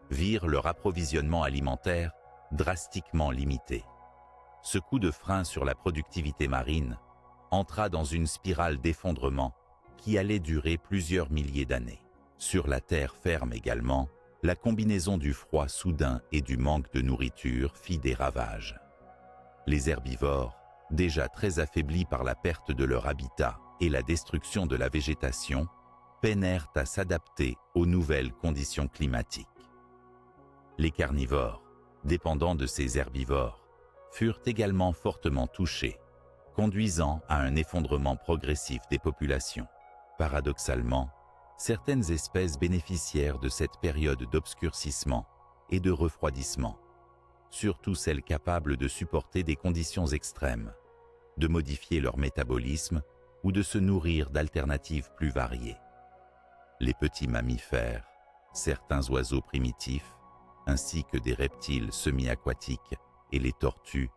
virent leur approvisionnement alimentaire drastiquement limité. Ce coup de frein sur la productivité marine entra dans une spirale d'effondrement qui allait durer plusieurs milliers d'années. Sur la terre ferme également, la combinaison du froid soudain et du manque de nourriture fit des ravages. Les herbivores, déjà très affaiblis par la perte de leur habitat et la destruction de la végétation, peinèrent à s'adapter aux nouvelles conditions climatiques. Les carnivores, dépendant de ces herbivores, furent également fortement touchés, conduisant à un effondrement progressif des populations. Paradoxalement, certaines espèces bénéficièrent de cette période d'obscurcissement et de refroidissement, surtout celles capables de supporter des conditions extrêmes, de modifier leur métabolisme ou de se nourrir d'alternatives plus variées. Les petits mammifères, certains oiseaux primitifs, ainsi que des reptiles semi-aquatiques et les tortues,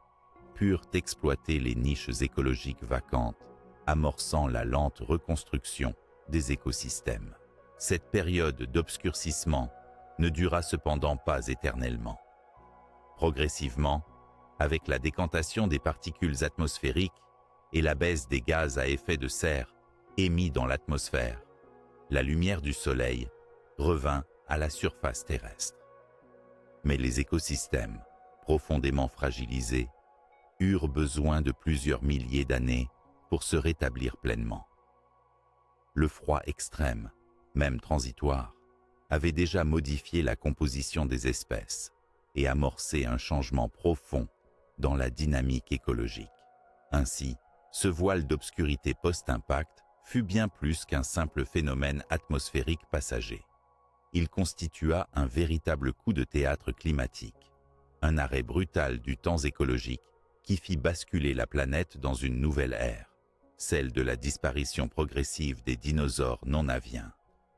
purent exploiter les niches écologiques vacantes, amorçant la lente reconstruction des écosystèmes. Cette période d'obscurcissement ne dura cependant pas éternellement. Progressivement, avec la décantation des particules atmosphériques et la baisse des gaz à effet de serre émis dans l'atmosphère, la lumière du Soleil revint à la surface terrestre. Mais les écosystèmes, profondément fragilisés, eurent besoin de plusieurs milliers d'années pour se rétablir pleinement. Le froid extrême, même transitoire, avait déjà modifié la composition des espèces et amorcé un changement profond dans la dynamique écologique. Ainsi, ce voile d'obscurité post-impact fut bien plus qu'un simple phénomène atmosphérique passager. Il constitua un véritable coup de théâtre climatique, un arrêt brutal du temps écologique qui fit basculer la planète dans une nouvelle ère, celle de la disparition progressive des dinosaures non aviens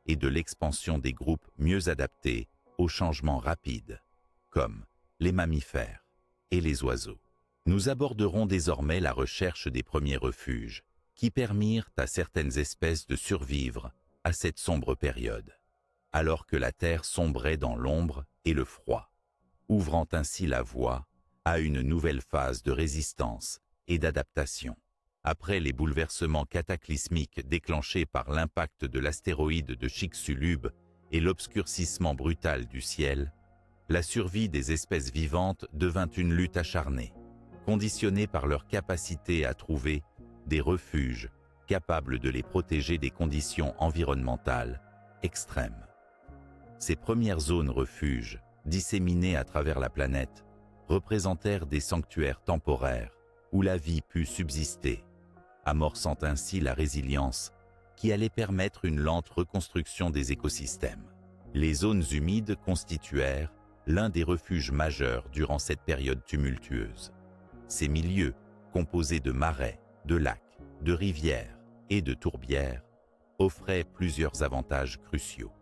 et de l'expansion des groupes mieux adaptés aux changements rapides, comme les mammifères et les oiseaux. Nous aborderons désormais la recherche des premiers refuges qui permirent à certaines espèces de survivre à cette sombre période, alors que la Terre sombrait dans l'ombre et le froid, ouvrant ainsi la voie à une nouvelle phase de résistance et d'adaptation. Après les bouleversements cataclysmiques déclenchés par l'impact de l'astéroïde de Chicxulub et l'obscurcissement brutal du ciel, la survie des espèces vivantes devint une lutte acharnée, conditionnée par leur capacité à trouver des refuges capables de les protéger des conditions environnementales extrêmes. Ces premières zones refuges, disséminées à travers la planète, représentèrent des sanctuaires temporaires où la vie put subsister, amorçant ainsi la résilience qui allait permettre une lente reconstruction des écosystèmes. Les zones humides constituèrent l'un des refuges majeurs durant cette période tumultueuse. Ces milieux, composés de marais, de lacs, de rivières et de tourbières, offraient plusieurs avantages cruciaux.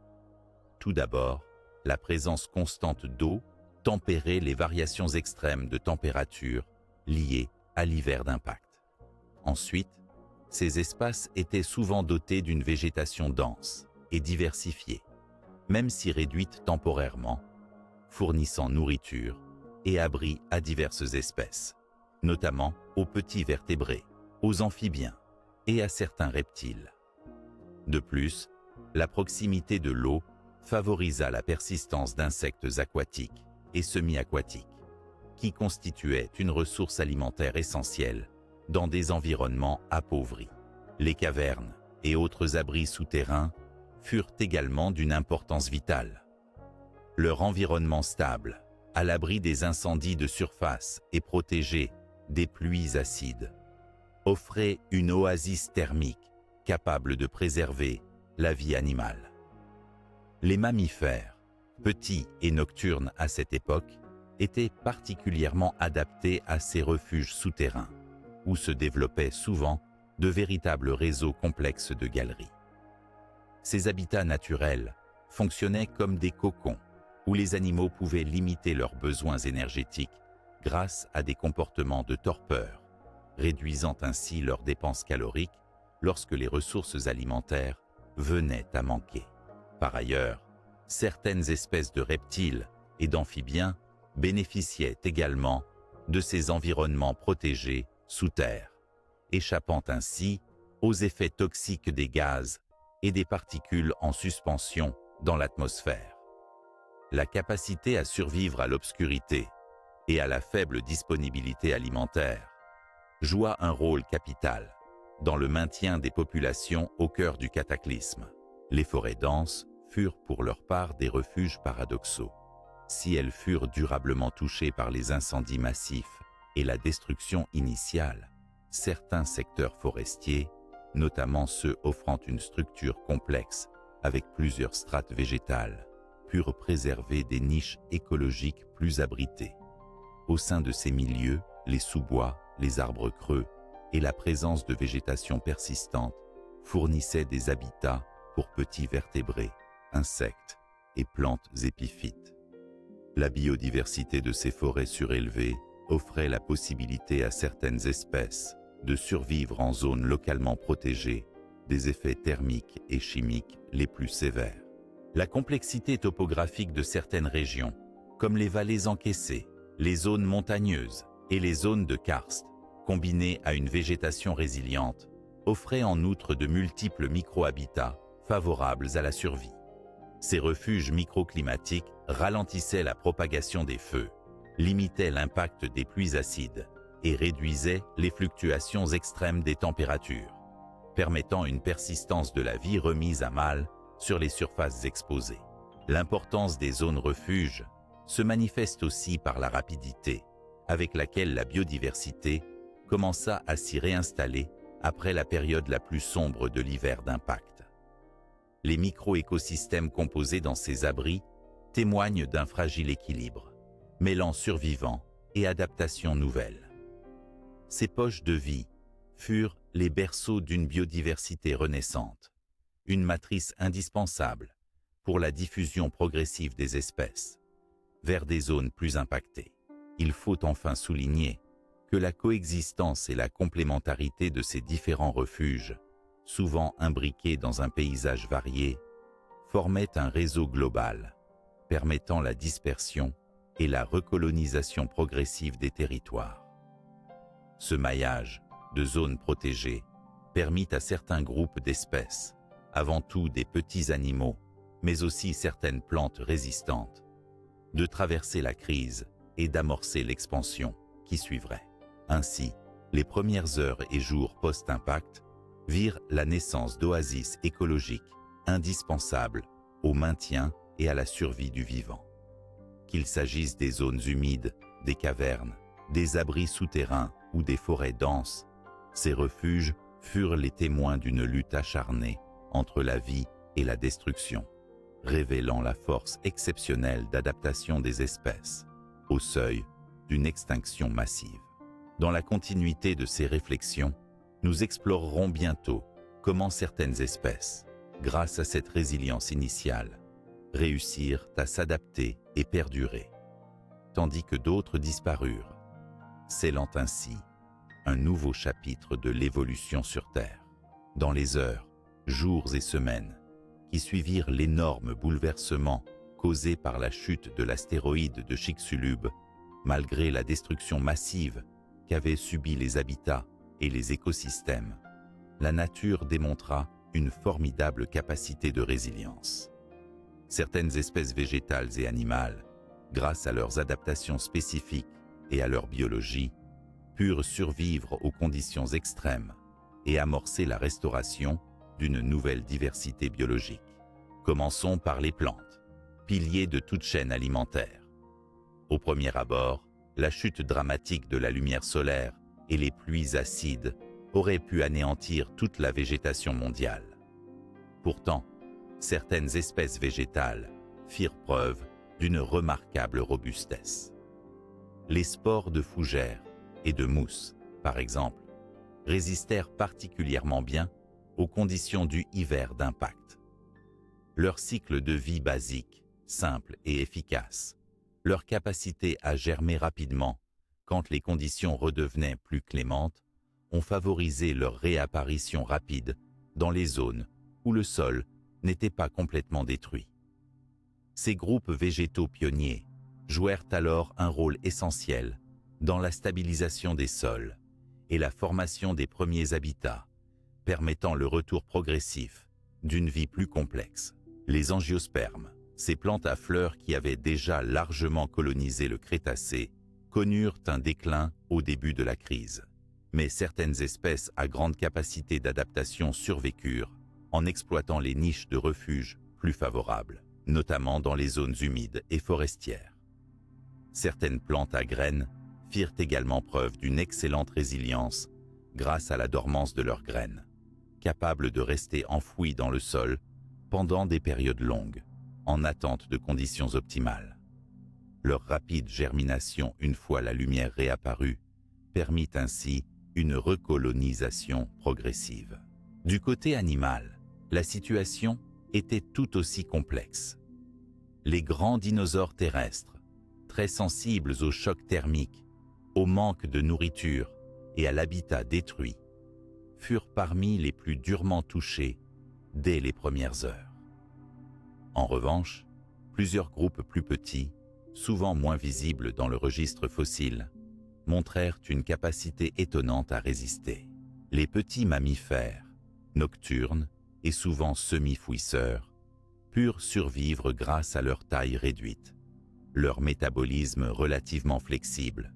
Tout d'abord, la présence constante d'eau tempérait les variations extrêmes de température liées à l'hiver d'impact. Ensuite, ces espaces étaient souvent dotés d'une végétation dense et diversifiée, même si réduite temporairement, fournissant nourriture et abri à diverses espèces, notamment aux petits vertébrés, aux amphibiens et à certains reptiles. De plus, la proximité de l'eau favorisa la persistance d'insectes aquatiques et semi-aquatiques, qui constituaient une ressource alimentaire essentielle dans des environnements appauvris. Les cavernes et autres abris souterrains furent également d'une importance vitale. Leur environnement stable, à l'abri des incendies de surface et protégé des pluies acides, offrait une oasis thermique capable de préserver la vie animale. Les mammifères, petits et nocturnes à cette époque, étaient particulièrement adaptés à ces refuges souterrains, où se développaient souvent de véritables réseaux complexes de galeries. Ces habitats naturels fonctionnaient comme des cocons, où les animaux pouvaient limiter leurs besoins énergétiques grâce à des comportements de torpeur, réduisant ainsi leurs dépenses caloriques lorsque les ressources alimentaires venaient à manquer. Par ailleurs, certaines espèces de reptiles et d'amphibiens bénéficiaient également de ces environnements protégés sous terre, échappant ainsi aux effets toxiques des gaz et des particules en suspension dans l'atmosphère. La capacité à survivre à l'obscurité et à la faible disponibilité alimentaire joua un rôle capital dans le maintien des populations au cœur du cataclysme. Les forêts denses furent pour leur part des refuges paradoxaux. Si elles furent durablement touchées par les incendies massifs et la destruction initiale, certains secteurs forestiers, notamment ceux offrant une structure complexe avec plusieurs strates végétales, purent préserver des niches écologiques plus abritées. Au sein de ces milieux, les sous-bois, les arbres creux et la présence de végétation persistante fournissaient des habitats pour petits vertébrés, insectes et plantes épiphytes. La biodiversité de ces forêts surélevées offrait la possibilité à certaines espèces de survivre en zones localement protégées des effets thermiques et chimiques les plus sévères. La complexité topographique de certaines régions, comme les vallées encaissées, les zones montagneuses et les zones de karst, combinées à une végétation résiliente, offrait en outre de multiples micro-habitats favorables à la survie. Ces refuges microclimatiques ralentissaient la propagation des feux, limitaient l'impact des pluies acides et réduisaient les fluctuations extrêmes des températures, permettant une persistance de la vie remise à mal sur les surfaces exposées. L'importance des zones refuges se manifeste aussi par la rapidité avec laquelle la biodiversité commença à s'y réinstaller après la période la plus sombre de l'hiver d'impact. Les micro-écosystèmes composés dans ces abris témoignent d'un fragile équilibre, mêlant survivants et adaptations nouvelles. Ces poches de vie furent les berceaux d'une biodiversité renaissante, une matrice indispensable pour la diffusion progressive des espèces vers des zones plus impactées. Il faut enfin souligner que la coexistence et la complémentarité de ces différents refuges, souvent imbriqués dans un paysage varié, formaient un réseau global, permettant la dispersion et la recolonisation progressive des territoires. Ce maillage de zones protégées permit à certains groupes d'espèces, avant tout des petits animaux, mais aussi certaines plantes résistantes, de traverser la crise et d'amorcer l'expansion qui suivrait. Ainsi, les premières heures et jours post-impact virent la naissance d'oasis écologiques indispensables au maintien et à la survie du vivant. Qu'il s'agisse des zones humides, des cavernes, des abris souterrains ou des forêts denses, ces refuges furent les témoins d'une lutte acharnée entre la vie et la destruction, révélant la force exceptionnelle d'adaptation des espèces au seuil d'une extinction massive. Dans la continuité de ces réflexions, nous explorerons bientôt comment certaines espèces, grâce à cette résilience initiale, réussirent à s'adapter et perdurer, tandis que d'autres disparurent, scellant ainsi un nouveau chapitre de l'évolution sur Terre. Dans les heures, jours et semaines qui suivirent l'énorme bouleversement causé par la chute de l'astéroïde de Chicxulub, malgré la destruction massive qu'avaient subi les habitats et les écosystèmes, la nature démontra une formidable capacité de résilience. Certaines espèces végétales et animales, grâce à leurs adaptations spécifiques et à leur biologie, purent survivre aux conditions extrêmes et amorcer la restauration d'une nouvelle diversité biologique. Commençons par les plantes, piliers de toute chaîne alimentaire. Au premier abord, la chute dramatique de la lumière solaire et les pluies acides auraient pu anéantir toute la végétation mondiale. Pourtant, certaines espèces végétales firent preuve d'une remarquable robustesse. Les spores de fougères et de mousses, par exemple, résistèrent particulièrement bien aux conditions du hiver d'impact. Leur cycle de vie basique, simple et efficace, leur capacité à germer rapidement quand les conditions redevenaient plus clémentes, ont favorisé leur réapparition rapide dans les zones où le sol n'était pas complètement détruit. Ces groupes végétaux pionniers jouèrent alors un rôle essentiel dans la stabilisation des sols et la formation des premiers habitats, permettant le retour progressif d'une vie plus complexe. Les angiospermes, ces plantes à fleurs qui avaient déjà largement colonisé le Crétacé, connurent un déclin au début de la crise. Mais certaines espèces à grande capacité d'adaptation survécurent en exploitant les niches de refuge plus favorables, notamment dans les zones humides et forestières. Certaines plantes à graines firent également preuve d'une excellente résilience grâce à la dormance de leurs graines, capables de rester enfouies dans le sol pendant des périodes longues, en attente de conditions optimales. Leur rapide germination une fois la lumière réapparue permit ainsi une recolonisation progressive. Du côté animal, la situation était tout aussi complexe. Les grands dinosaures terrestres, très sensibles aux chocs thermiques, au manque de nourriture et à l'habitat détruit, furent parmi les plus durement touchés dès les premières heures. En revanche, plusieurs groupes plus petits, souvent moins visibles dans le registre fossile, montrèrent une capacité étonnante à résister. Les petits mammifères, nocturnes et souvent semi-fouisseurs, purent survivre grâce à leur taille réduite, leur métabolisme relativement flexible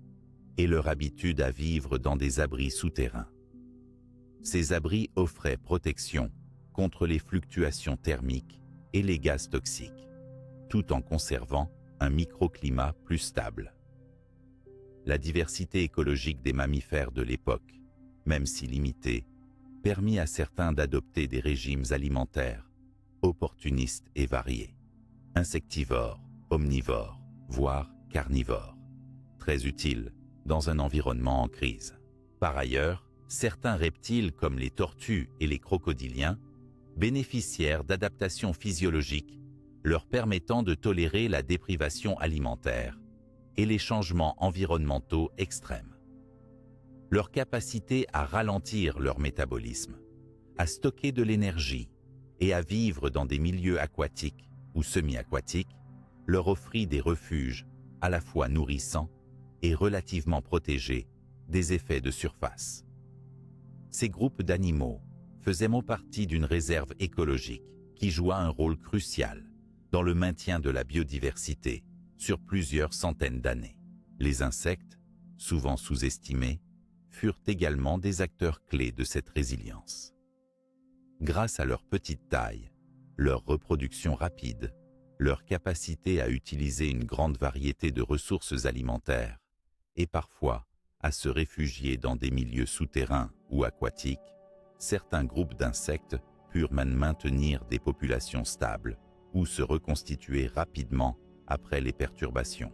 et leur habitude à vivre dans des abris souterrains. Ces abris offraient protection contre les fluctuations thermiques et les gaz toxiques, tout en conservant un microclimat plus stable. La diversité écologique des mammifères de l'époque, même si limitée, permit à certains d'adopter des régimes alimentaires opportunistes et variés, insectivores, omnivores, voire carnivores, très utiles dans un environnement en crise. Par ailleurs, certains reptiles comme les tortues et les crocodiliens bénéficièrent d'adaptations physiologiques leur permettant de tolérer la déprivation alimentaire et les changements environnementaux extrêmes. Leur capacité à ralentir leur métabolisme, à stocker de l'énergie et à vivre dans des milieux aquatiques ou semi-aquatiques leur offrit des refuges à la fois nourrissants et relativement protégés des effets de surface. Ces groupes d'animaux faisaient partie d'une réserve écologique qui joua un rôle crucial dans le maintien de la biodiversité sur plusieurs centaines d'années. Les insectes, souvent sous-estimés, furent également des acteurs clés de cette résilience. Grâce à leur petite taille, leur reproduction rapide, leur capacité à utiliser une grande variété de ressources alimentaires et parfois à se réfugier dans des milieux souterrains ou aquatiques, certains groupes d'insectes purent maintenir des populations stables ou se reconstituer rapidement après les perturbations.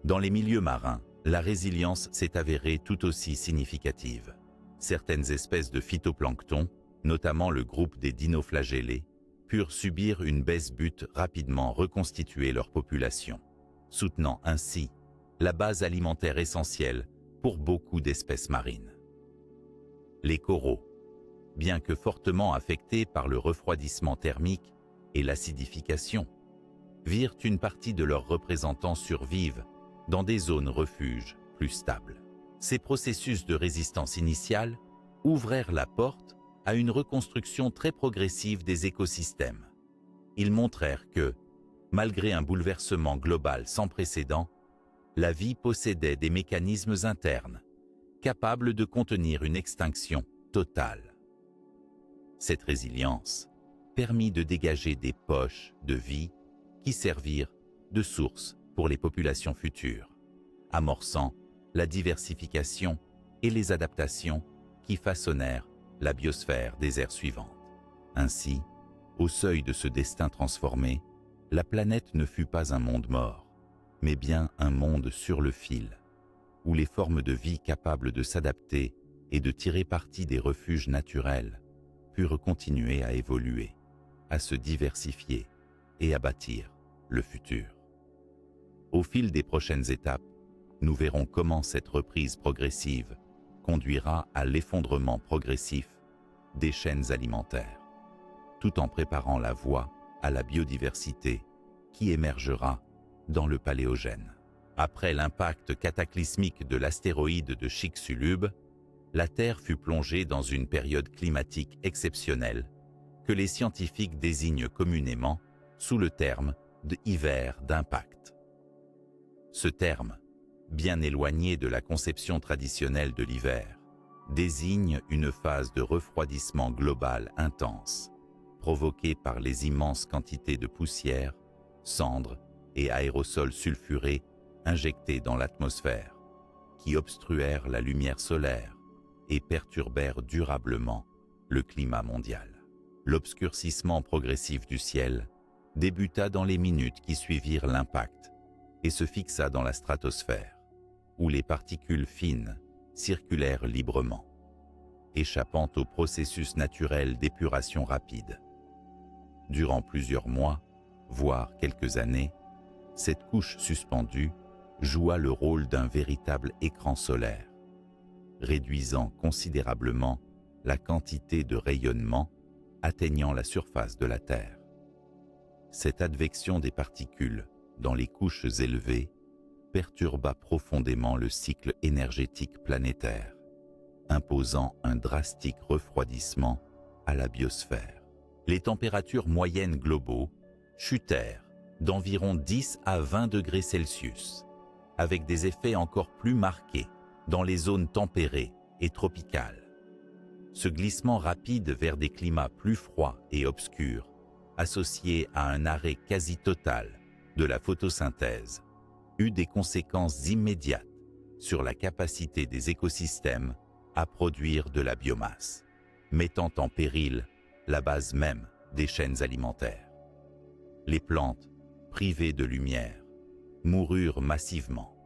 Dans les milieux marins, la résilience s'est avérée tout aussi significative. Certaines espèces de phytoplancton, notamment le groupe des dinoflagellés, purent subir une baisse but rapidement reconstituer leur population, soutenant ainsi la base alimentaire essentielle pour beaucoup d'espèces marines. Les coraux, bien que fortement affectés par le refroidissement thermique et l'acidification, virent une partie de leurs représentants survivre dans des zones refuges plus stables. Ces processus de résistance initiale ouvrèrent la porte à une reconstruction très progressive des écosystèmes. Ils montrèrent que, malgré un bouleversement global sans précédent, la vie possédait des mécanismes internes capables de contenir une extinction totale. Cette résilience permit de dégager des poches de vie qui servirent de source pour les populations futures, amorçant la diversification et les adaptations qui façonnèrent la biosphère des ères suivantes. Ainsi, au seuil de ce destin transformé, la planète ne fut pas un monde mort, mais bien un monde sur le fil, où les formes de vie capables de s'adapter et de tirer parti des refuges naturels purent continuer à évoluer, à se diversifier et à bâtir le futur. Au fil des prochaines étapes, nous verrons comment cette reprise progressive conduira à l'effondrement progressif des chaînes alimentaires, tout en préparant la voie à la biodiversité qui émergera dans le Paléogène. Après l'impact cataclysmique de l'astéroïde de Chicxulub, la Terre fut plongée dans une période climatique exceptionnelle que les scientifiques désignent communément sous le terme d'hiver d'impact. Ce terme, bien éloigné de la conception traditionnelle de l'hiver, désigne une phase de refroidissement global intense, provoquée par les immenses quantités de poussière, cendres et aérosols sulfurés injectés dans l'atmosphère, qui obstruèrent la lumière solaire et perturbèrent durablement le climat mondial. L'obscurcissement progressif du ciel débuta dans les minutes qui suivirent l'impact et se fixa dans la stratosphère, où les particules fines circulèrent librement, échappant au processus naturel d'épuration rapide. Durant plusieurs mois, voire quelques années, cette couche suspendue joua le rôle d'un véritable écran solaire, réduisant considérablement la quantité de rayonnement atteignant la surface de la Terre. Cette advection des particules dans les couches élevées perturba profondément le cycle énergétique planétaire, imposant un drastique refroidissement à la biosphère. Les températures moyennes globaux chutèrent d'environ 10 à 20 degrés Celsius, avec des effets encore plus marqués dans les zones tempérées et tropicales. Ce glissement rapide vers des climats plus froids et obscurs, associé à un arrêt quasi total de la photosynthèse, eut des conséquences immédiates sur la capacité des écosystèmes à produire de la biomasse, mettant en péril la base même des chaînes alimentaires. Les plantes, privées de lumière, moururent massivement.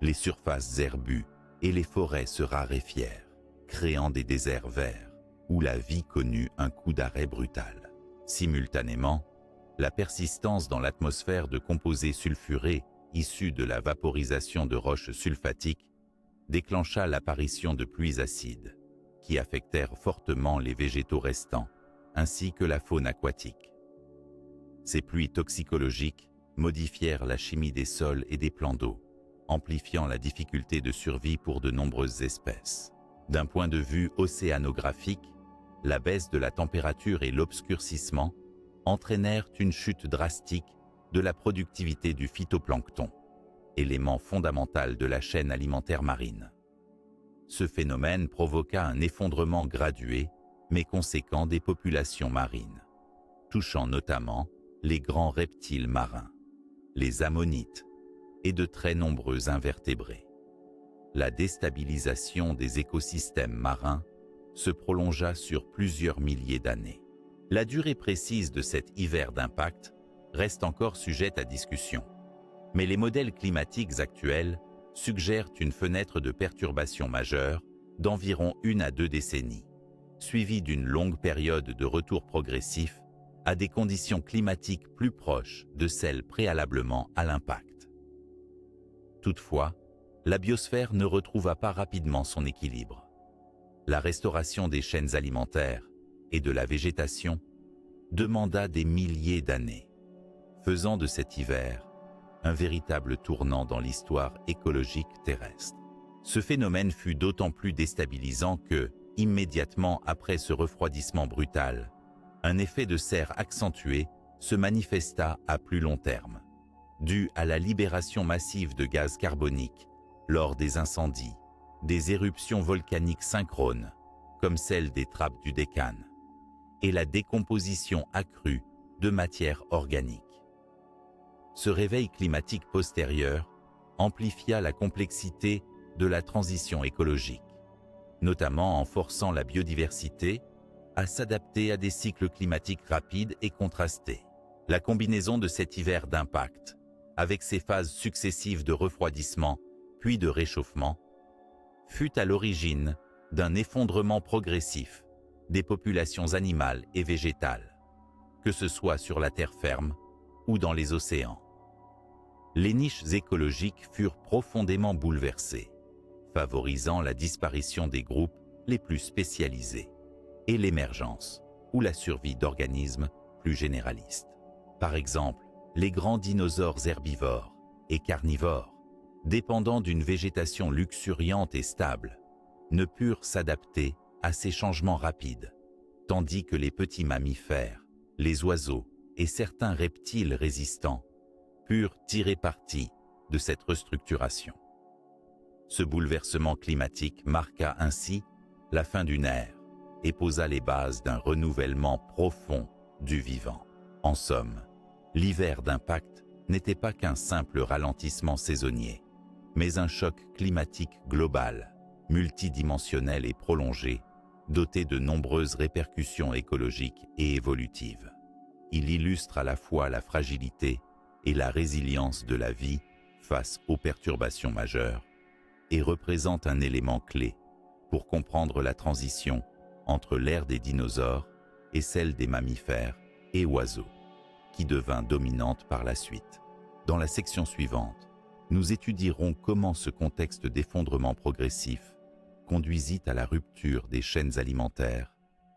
Les surfaces herbues et les forêts se raréfièrent, créant des déserts verts où la vie connut un coup d'arrêt brutal. Simultanément, la persistance dans l'atmosphère de composés sulfurés issus de la vaporisation de roches sulfatiques déclencha l'apparition de pluies acides qui affectèrent fortement les végétaux restants ainsi que la faune aquatique. Ces pluies toxicologiques modifièrent la chimie des sols et des plans d'eau, amplifiant la difficulté de survie pour de nombreuses espèces. D'un point de vue océanographique, la baisse de la température et l'obscurcissement entraînèrent une chute drastique de la productivité du phytoplancton, élément fondamental de la chaîne alimentaire marine. Ce phénomène provoqua un effondrement gradué mais conséquent des populations marines, touchant notamment les grands reptiles marins, les ammonites et de très nombreux invertébrés. La déstabilisation des écosystèmes marins se prolongea sur plusieurs milliers d'années. La durée précise de cet hiver d'impact reste encore sujette à discussion, mais les modèles climatiques actuels suggèrent une fenêtre de perturbation majeure d'environ 1 à 2 décennies, suivie d'une longue période de retour progressif à des conditions climatiques plus proches de celles préalablement à l'impact. Toutefois, la biosphère ne retrouva pas rapidement son équilibre. La restauration des chaînes alimentaires et de la végétation demanda des milliers d'années, faisant de cet hiver un véritable tournant dans l'histoire écologique terrestre. Ce phénomène fut d'autant plus déstabilisant que, immédiatement après ce refroidissement brutal, un effet de serre accentué se manifesta à plus long terme, dû à la libération massive de gaz carbonique lors des incendies, des éruptions volcaniques synchrones, comme celle des trappes du Deccan, et la décomposition accrue de matière organique. Ce réveil climatique postérieur amplifia la complexité de la transition écologique, notamment en forçant la biodiversité à s'adapter à des cycles climatiques rapides et contrastés. La combinaison de cet hiver d'impact, avec ses phases successives de refroidissement puis de réchauffement, fut à l'origine d'un effondrement progressif des populations animales et végétales, que ce soit sur la terre ferme ou dans les océans. Les niches écologiques furent profondément bouleversées, favorisant la disparition des groupes les plus spécialisés et l'émergence ou la survie d'organismes plus généralistes. Par exemple, les grands dinosaures herbivores et carnivores, dépendant d'une végétation luxuriante et stable, ne purent s'adapter à ces changements rapides, tandis que les petits mammifères, les oiseaux et certains reptiles résistants purent tirer parti de cette restructuration. Ce bouleversement climatique marqua ainsi la fin d'une ère et posa les bases d'un renouvellement profond du vivant. En somme, l'hiver d'impact n'était pas qu'un simple ralentissement saisonnier, mais un choc climatique global, multidimensionnel et prolongé, doté de nombreuses répercussions écologiques et évolutives. Il illustre à la fois la fragilité et la résilience de la vie face aux perturbations majeures et représente un élément clé pour comprendre la transition entre l'ère des dinosaures et celle des mammifères et oiseaux, qui devint dominante par la suite. Dans la section suivante, nous étudierons comment ce contexte d'effondrement progressif conduisit à la rupture des chaînes alimentaires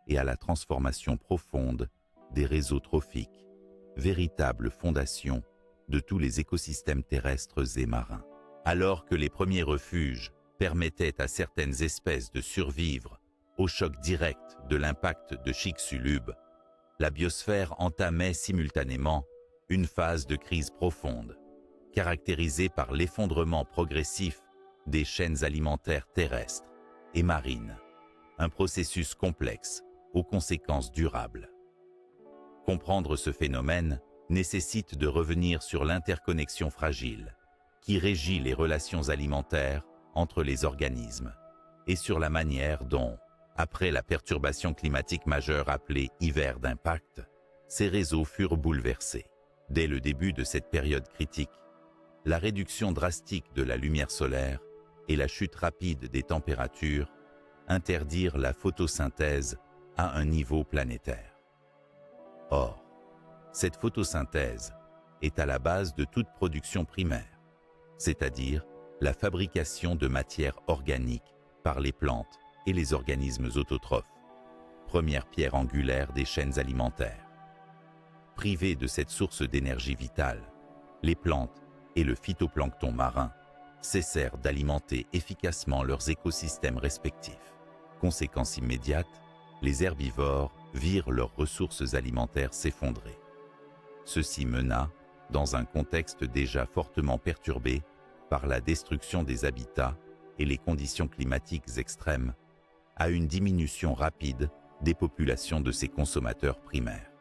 et à la transformation profonde des réseaux trophiques, véritable fondation de tous les écosystèmes terrestres et marins. Alors que les premiers refuges permettaient à certaines espèces de survivre au choc direct de l'impact de Chicxulub, la biosphère entamait simultanément une phase de crise profonde, caractérisée par l'effondrement progressif des chaînes alimentaires terrestres et marines, un processus complexe aux conséquences durables. Comprendre ce phénomène nécessite de revenir sur l'interconnexion fragile qui régit les relations alimentaires entre les organismes et sur la manière dont, après la perturbation climatique majeure appelée hiver d'impact, ces réseaux furent bouleversés. Dès le début de cette période critique, la réduction drastique de la lumière solaire et la chute rapide des températures interdirent la photosynthèse à un niveau planétaire. Or, cette photosynthèse est à la base de toute production primaire, c'est-à-dire la fabrication de matière organique par les plantes et les organismes autotrophes, première pierre angulaire des chaînes alimentaires. Privés de cette source d'énergie vitale, les plantes et le phytoplancton marin cessèrent d'alimenter efficacement leurs écosystèmes respectifs. Conséquence immédiate, les herbivores virent leurs ressources alimentaires s'effondrer. Ceci mena, dans un contexte déjà fortement perturbé par la destruction des habitats et les conditions climatiques extrêmes, à une diminution rapide des populations de ces consommateurs primaires.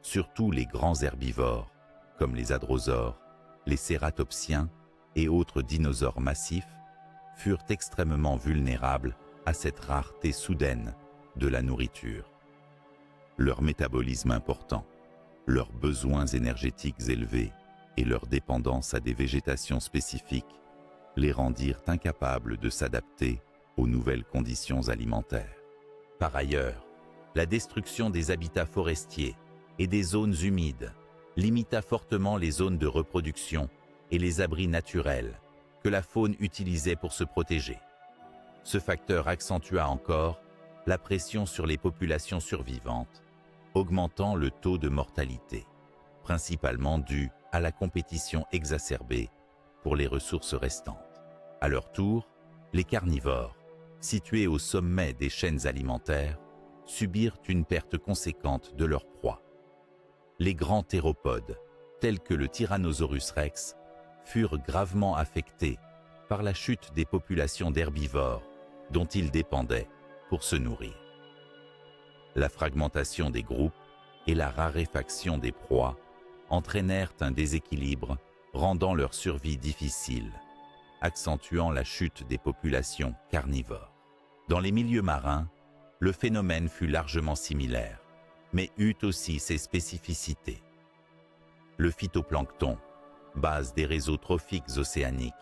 Surtout les grands herbivores, comme les hadrosaures, les cératopsiens et autres dinosaures massifs, furent extrêmement vulnérables à cette rareté soudaine de la nourriture. Leur métabolisme important, leurs besoins énergétiques élevés et leur dépendance à des végétations spécifiques les rendirent incapables de s'adapter aux nouvelles conditions alimentaires. Par ailleurs, la destruction des habitats forestiers et des zones humides limita fortement les zones de reproduction et les abris naturels que la faune utilisait pour se protéger. Ce facteur accentua encore la pression sur les populations survivantes, augmentant le taux de mortalité, principalement dû à la compétition exacerbée pour les ressources restantes. À leur tour, les carnivores, situés au sommet des chaînes alimentaires, subirent une perte conséquente de leur proie. Les grands théropodes, tels que le Tyrannosaurus rex, furent gravement affectés par la chute des populations d'herbivores dont ils dépendaient pour se nourrir. La fragmentation des groupes et la raréfaction des proies entraînèrent un déséquilibre rendant leur survie difficile, accentuant la chute des populations carnivores. Dans les milieux marins, le phénomène fut largement similaire, mais eut aussi ses spécificités. Le phytoplancton, base des réseaux trophiques océaniques,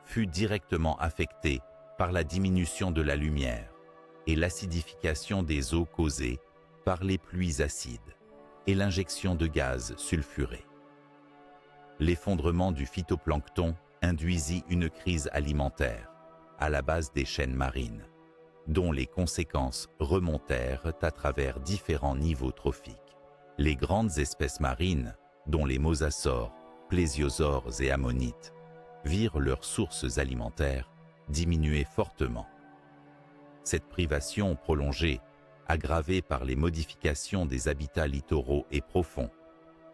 fut directement affecté par la diminution de la lumière et l'acidification des eaux causée par les pluies acides et l'injection de gaz sulfurés. L'effondrement du phytoplancton induisit une crise alimentaire à la base des chaînes marines, dont les conséquences remontèrent à travers différents niveaux trophiques. Les grandes espèces marines, dont les mosasaures, plésiosaures et ammonites, virent leurs sources alimentaires diminuer fortement. Cette privation prolongée, aggravée par les modifications des habitats littoraux et profonds,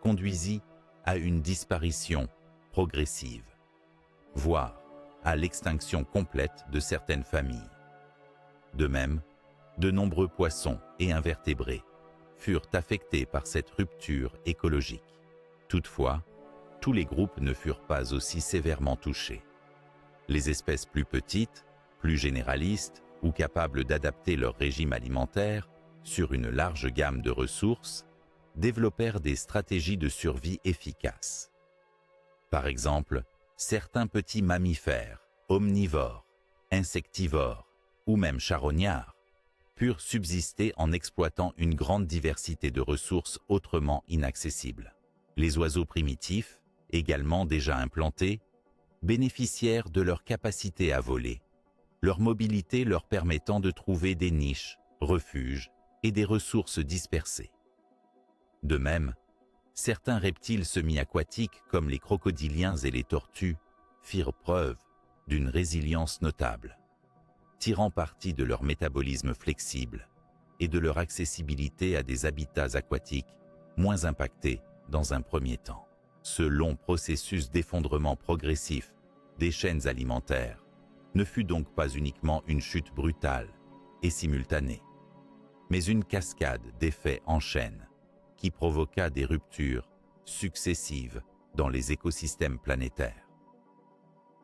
conduisit à une disparition progressive, voire à l'extinction complète de certaines familles. De même, de nombreux poissons et invertébrés furent affectés par cette rupture écologique. Toutefois, tous les groupes ne furent pas aussi sévèrement touchés. Les espèces plus petites, plus généralistes ou capables d'adapter leur régime alimentaire sur une large gamme de ressources, développèrent des stratégies de survie efficaces. Par exemple, certains petits mammifères, omnivores, insectivores ou même charognards, purent subsister en exploitant une grande diversité de ressources autrement inaccessibles. Les oiseaux primitifs, également déjà implantés, bénéficièrent de leur capacité à voler, leur mobilité leur permettant de trouver des niches, refuges et des ressources dispersées. De même, certains reptiles semi-aquatiques comme les crocodiliens et les tortues firent preuve d'une résilience notable, tirant parti de leur métabolisme flexible et de leur accessibilité à des habitats aquatiques moins impactés dans un premier temps. Ce long processus d'effondrement progressif des chaînes alimentaires ne fut donc pas uniquement une chute brutale et simultanée, mais une cascade d'effets en chaîne qui provoqua des ruptures successives dans les écosystèmes planétaires.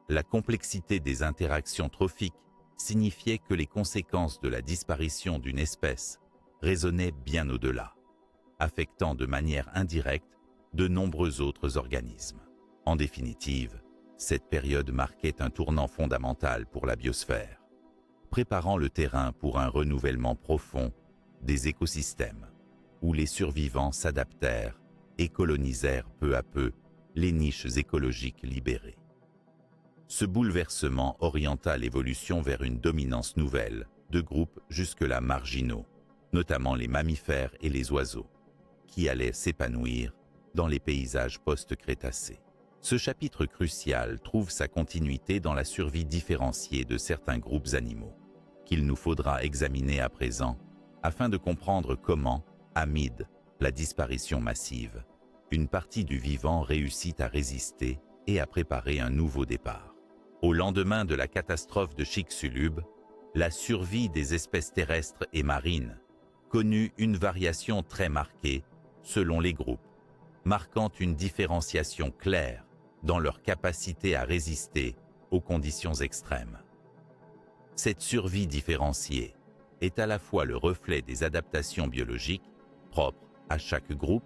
La complexité des interactions trophiques signifiait que les conséquences de la disparition d'une espèce résonnaient bien au-delà, affectant de manière indirecte de nombreux autres organismes. En définitive, cette période marquait un tournant fondamental pour la biosphère, préparant le terrain pour un renouvellement profond des écosystèmes, où les survivants s'adaptèrent et colonisèrent peu à peu les niches écologiques libérées. Ce bouleversement orienta l'évolution vers une dominance nouvelle de groupes jusque-là marginaux, notamment les mammifères et les oiseaux, qui allaient s'épanouir dans les paysages post-crétacés. Ce chapitre crucial trouve sa continuité dans la survie différenciée de certains groupes animaux, qu'il nous faudra examiner à présent afin de comprendre comment, amid la disparition massive, une partie du vivant réussit à résister et à préparer un nouveau départ. Au lendemain de la catastrophe de Chicxulub, la survie des espèces terrestres et marines connut une variation très marquée selon les groupes, marquant une différenciation claire dans leur capacité à résister aux conditions extrêmes. Cette survie différenciée est à la fois le reflet des adaptations biologiques propres à chaque groupe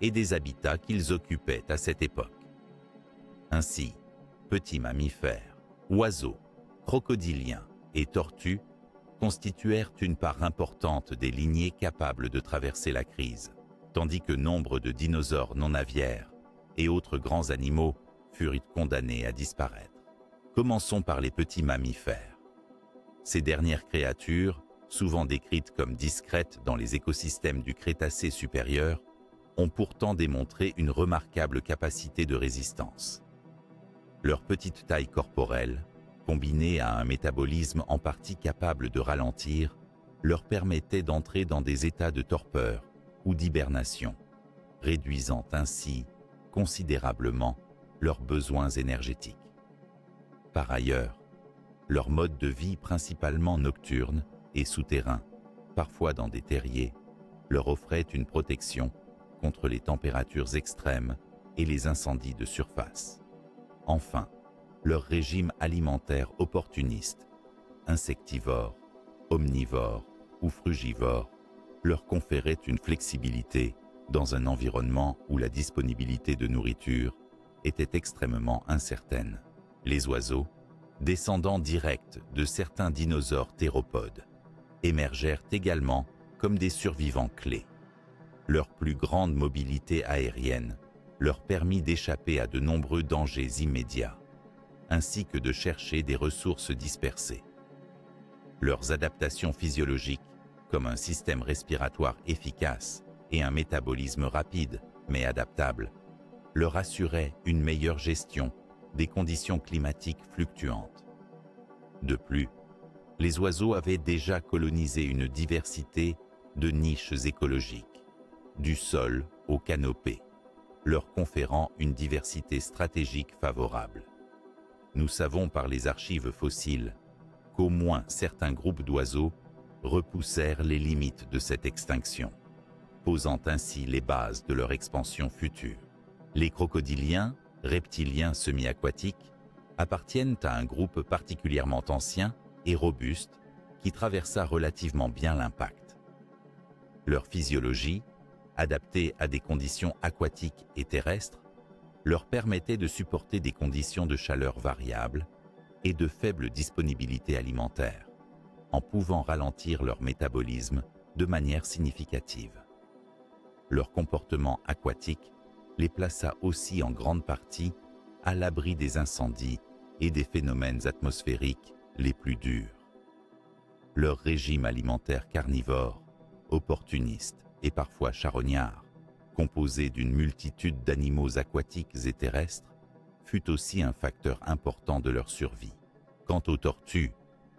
et des habitats qu'ils occupaient à cette époque. Ainsi, petits mammifères, oiseaux, crocodiliens et tortues constituèrent une part importante des lignées capables de traverser la crise, tandis que nombre de dinosaures non aviaires et autres grands animaux furent condamnés à disparaître. Commençons par les petits mammifères. Ces dernières créatures, souvent décrites comme discrètes dans les écosystèmes du Crétacé supérieur, ont pourtant démontré une remarquable capacité de résistance. Leur petite taille corporelle, combinée à un métabolisme en partie capable de ralentir, leur permettait d'entrer dans des états de torpeur ou d'hibernation, réduisant ainsi considérablement leurs besoins énergétiques. Par ailleurs, leur mode de vie principalement nocturne et souterrain, parfois dans des terriers, leur offrait une protection contre les températures extrêmes et les incendies de surface. Enfin, leur régime alimentaire opportuniste, insectivore, omnivore ou frugivore, leur conférait une flexibilité dans un environnement où la disponibilité de nourriture était extrêmement incertaine. Les oiseaux, descendants directs de certains dinosaures théropodes, émergèrent également comme des survivants clés. Leur plus grande mobilité aérienne leur permit d'échapper à de nombreux dangers immédiats, ainsi que de chercher des ressources dispersées. Leurs adaptations physiologiques, comme un système respiratoire efficace et un métabolisme rapide mais adaptable, leur assuraient une meilleure gestion des conditions climatiques fluctuantes. De plus, les oiseaux avaient déjà colonisé une diversité de niches écologiques, du sol aux canopées, leur conférant une diversité stratégique favorable. Nous savons par les archives fossiles qu'au moins certains groupes d'oiseaux repoussèrent les limites de cette extinction, posant ainsi les bases de leur expansion future. Les crocodiliens, reptiliens semi-aquatiques, appartiennent à un groupe particulièrement ancien et robuste qui traversa relativement bien l'impact. Leur physiologie, adaptée à des conditions aquatiques et terrestres, leur permettait de supporter des conditions de chaleur variables et de faible disponibilité alimentaire, en pouvant ralentir leur métabolisme de manière significative. Leur comportement aquatique les plaça aussi en grande partie à l'abri des incendies et des phénomènes atmosphériques les plus durs. Leur régime alimentaire carnivore, opportuniste et parfois charognard, composé d'une multitude d'animaux aquatiques et terrestres, fut aussi un facteur important de leur survie. Quant aux tortues,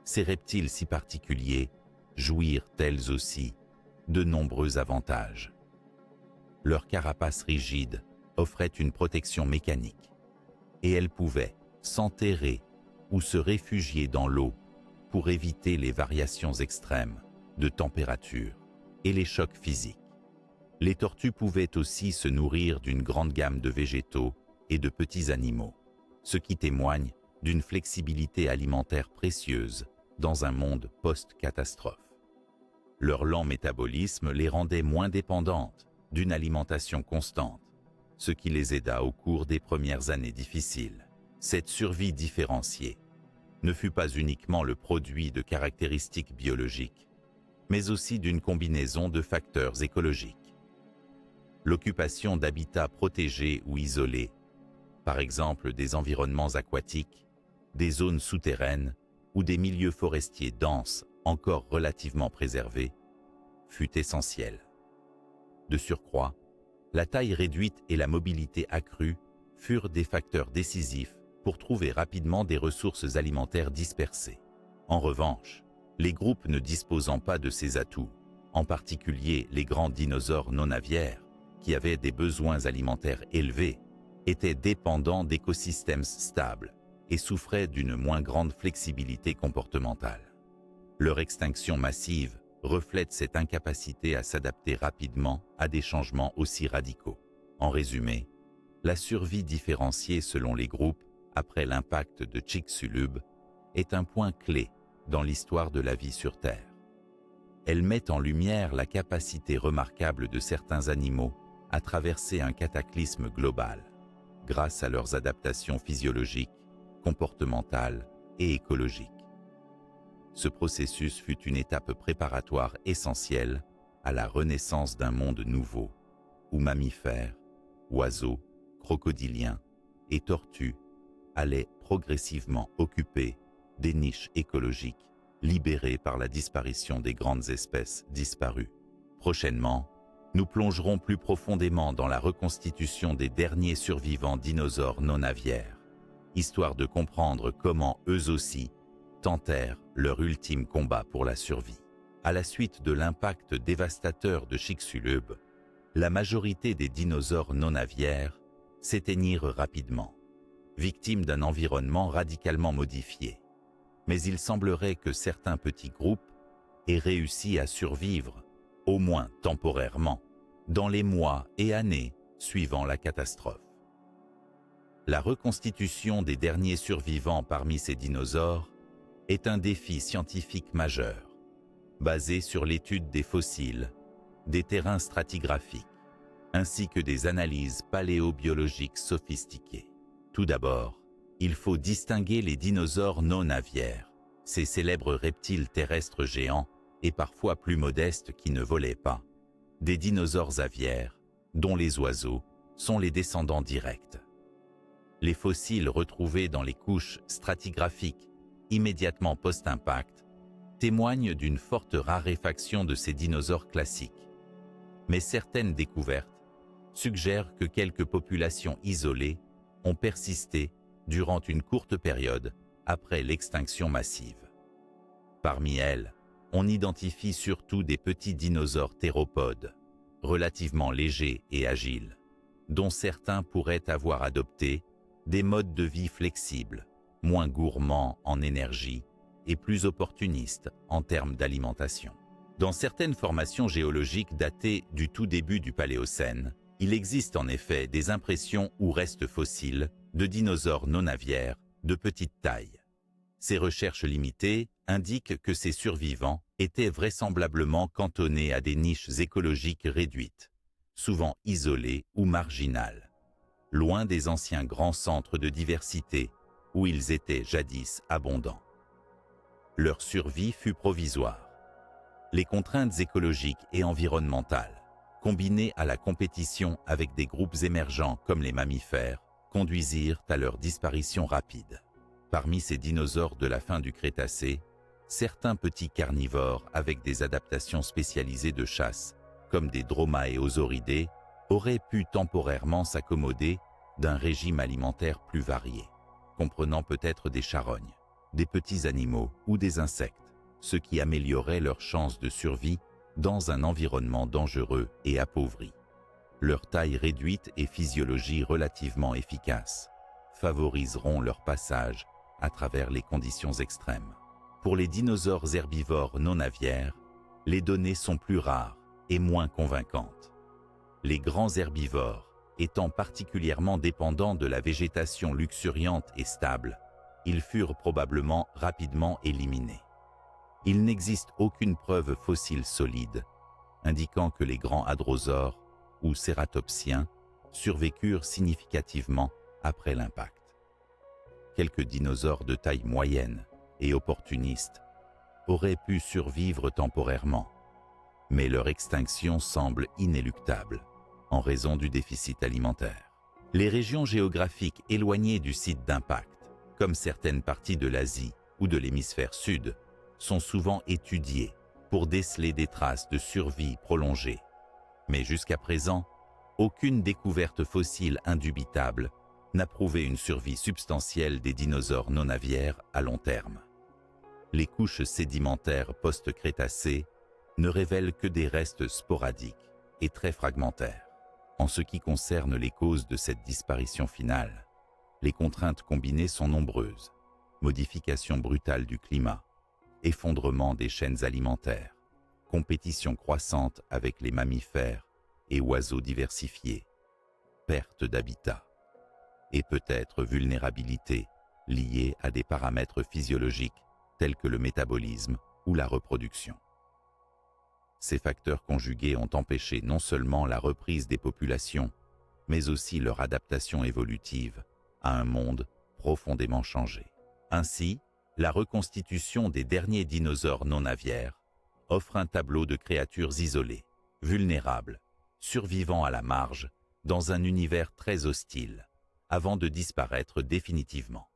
ces reptiles si particuliers jouirent elles aussi de nombreux avantages. Leur carapace rigide offrait une protection mécanique et elles pouvaient s'enterrer ou se réfugier dans l'eau pour éviter les variations extrêmes de température et les chocs physiques. Les tortues pouvaient aussi se nourrir d'une grande gamme de végétaux et de petits animaux, ce qui témoigne d'une flexibilité alimentaire précieuse dans un monde post-catastrophe. Leur lent métabolisme les rendait moins dépendantes d'une alimentation constante, ce qui les aida au cours des premières années difficiles. Cette survie différenciée ne fut pas uniquement le produit de caractéristiques biologiques, mais aussi d'une combinaison de facteurs écologiques. L'occupation d'habitats protégés ou isolés, par exemple des environnements aquatiques, des zones souterraines ou des milieux forestiers denses encore relativement préservés, fut essentielle. De surcroît, la taille réduite et la mobilité accrue furent des facteurs décisifs pour trouver rapidement des ressources alimentaires dispersées. En revanche, les groupes ne disposant pas de ces atouts, en particulier les grands dinosaures non aviaires, qui avaient des besoins alimentaires élevés, étaient dépendants d'écosystèmes stables et souffraient d'une moins grande flexibilité comportementale. Leur extinction massive reflète cette incapacité à s'adapter rapidement à des changements aussi radicaux. En résumé, la survie différenciée selon les groupes après l'impact de Chicxulub est un point clé dans l'histoire de la vie sur Terre. Elle met en lumière la capacité remarquable de certains animaux à traverser un cataclysme global, grâce à leurs adaptations physiologiques, comportementales et écologiques. Ce processus fut une étape préparatoire essentielle à la renaissance d'un monde nouveau, où mammifères, oiseaux, crocodiliens et tortues allaient progressivement occuper des niches écologiques libérées par la disparition des grandes espèces disparues. Prochainement, nous plongerons plus profondément dans la reconstitution des derniers survivants dinosaures non aviaires, histoire de comprendre comment eux aussi tentèrent leur ultime combat pour la survie. À la suite de l'impact dévastateur de Chicxulub, la majorité des dinosaures non aviaires s'éteignirent rapidement, victimes d'un environnement radicalement modifié. Mais il semblerait que certains petits groupes aient réussi à survivre, au moins temporairement, dans les mois et années suivant la catastrophe. La reconstitution des derniers survivants parmi ces dinosaures est un défi scientifique majeur, basé sur l'étude des fossiles, des terrains stratigraphiques, ainsi que des analyses paléobiologiques sophistiquées. Tout d'abord, il faut distinguer les dinosaures non aviaires, ces célèbres reptiles terrestres géants et parfois plus modestes qui ne volaient pas, des dinosaures aviaires, dont les oiseaux sont les descendants directs. Les fossiles retrouvés dans les couches stratigraphiques immédiatement post-impact témoignent d'une forte raréfaction de ces dinosaures classiques. Mais certaines découvertes suggèrent que quelques populations isolées ont persisté durant une courte période après l'extinction massive. Parmi elles, on identifie surtout des petits dinosaures théropodes, relativement légers et agiles, dont certains pourraient avoir adopté des modes de vie flexibles, moins gourmands en énergie et plus opportunistes en termes d'alimentation. Dans certaines formations géologiques datées du tout début du Paléocène, Il existe en effet des impressions ou restes fossiles de dinosaures non aviaires de petite taille. Ces recherches limitées indiquent que ces survivants étaient vraisemblablement cantonnés à des niches écologiques réduites, souvent isolées ou marginales, loin des anciens grands centres de diversité où ils étaient jadis abondants. Leur survie fut provisoire. Les contraintes écologiques et environnementales, combinées à la compétition avec des groupes émergents comme les mammifères, conduisirent à leur disparition rapide. Parmi ces dinosaures de la fin du Crétacé, certains petits carnivores avec des adaptations spécialisées de chasse, comme des dromaeosauridés, auraient pu temporairement s'accommoder d'un régime alimentaire plus varié, comprenant peut-être des charognes, des petits animaux ou des insectes, ce qui améliorait leurs chances de survie dans un environnement dangereux et appauvri. Leur taille réduite et physiologie relativement efficace favoriseront leur passage à travers les conditions extrêmes. Pour les dinosaures herbivores non aviaires, les données sont plus rares et moins convaincantes. Les grands herbivores, étant particulièrement dépendants de la végétation luxuriante et stable, ils furent probablement rapidement éliminés. Il n'existe aucune preuve fossile solide indiquant que les grands hadrosaures ou cératopsiens survécurent significativement après l'impact. Quelques dinosaures de taille moyenne et opportunistes auraient pu survivre temporairement, mais leur extinction semble inéluctable en raison du déficit alimentaire. Les régions géographiques éloignées du site d'impact, comme certaines parties de l'Asie ou de l'hémisphère sud, sont souvent étudiées pour déceler des traces de survie prolongée. Mais jusqu'à présent, aucune découverte fossile indubitable n'a prouvé une survie substantielle des dinosaures non aviaires à long terme. Les couches sédimentaires post-crétacées ne révèlent que des restes sporadiques et très fragmentaires. En ce qui concerne les causes de cette disparition finale, les contraintes combinées sont nombreuses: modification brutale du climat, effondrement des chaînes alimentaires, compétition croissante avec les mammifères et oiseaux diversifiés, perte d'habitat, et peut-être vulnérabilité liée à des paramètres physiologiques tels que le métabolisme ou la reproduction. Ces facteurs conjugués ont empêché non seulement la reprise des populations, mais aussi leur adaptation évolutive à un monde profondément changé. Ainsi, la reconstitution des derniers dinosaures non aviaires offre un tableau de créatures isolées, vulnérables, survivant à la marge dans un univers très hostile, avant de disparaître définitivement.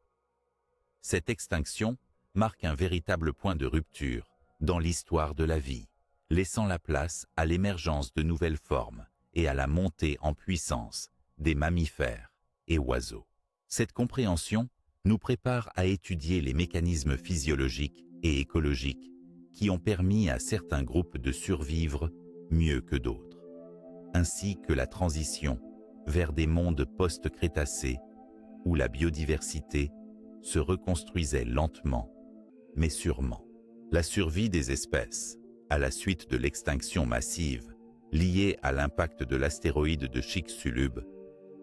Cette extinction marque un véritable point de rupture dans l'histoire de la vie, laissant la place à l'émergence de nouvelles formes et à la montée en puissance des mammifères et oiseaux. Cette compréhension nous prépare à étudier les mécanismes physiologiques et écologiques qui ont permis à certains groupes de survivre mieux que d'autres, ainsi que la transition vers des mondes post-crétacés où la biodiversité se reconstruisait lentement mais sûrement. La survie des espèces, à la suite de l'extinction massive liée à l'impact de l'astéroïde de Chicxulub,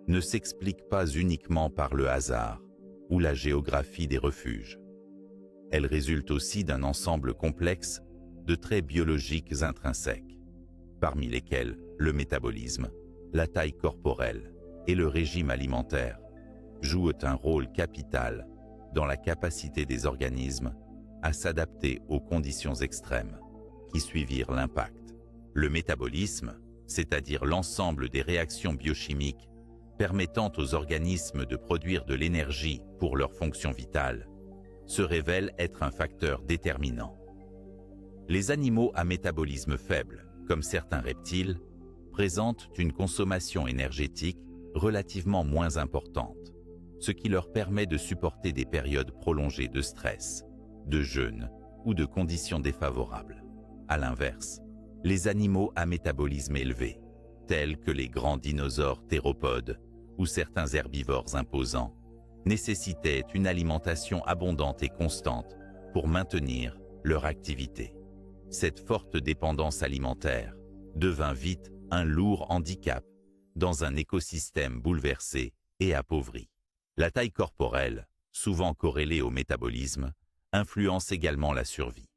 ne s'explique pas uniquement par le hasard ou la géographie des refuges. Elle résulte aussi d'un ensemble complexe de traits biologiques intrinsèques, parmi lesquels le métabolisme, la taille corporelle et le régime alimentaire jouent un rôle capital dans la capacité des organismes à s'adapter aux conditions extrêmes qui suivirent l'impact. Le métabolisme, c'est-à-dire l'ensemble des réactions biochimiques permettant aux organismes de produire de l'énergie pour leurs fonctions vitales, se révèle être un facteur déterminant. Les animaux à métabolisme faible, comme certains reptiles, présentent une consommation énergétique relativement moins importante, ce qui leur permet de supporter des périodes prolongées de stress, de jeûne ou de conditions défavorables. À l'inverse, les animaux à métabolisme élevé, tels que les grands dinosaures théropodes ou certains herbivores imposants, nécessitaient une alimentation abondante et constante pour maintenir leur activité. Cette forte dépendance alimentaire devint vite un lourd handicap dans un écosystème bouleversé et appauvri. La taille corporelle, souvent corrélée au métabolisme, influence également la survie.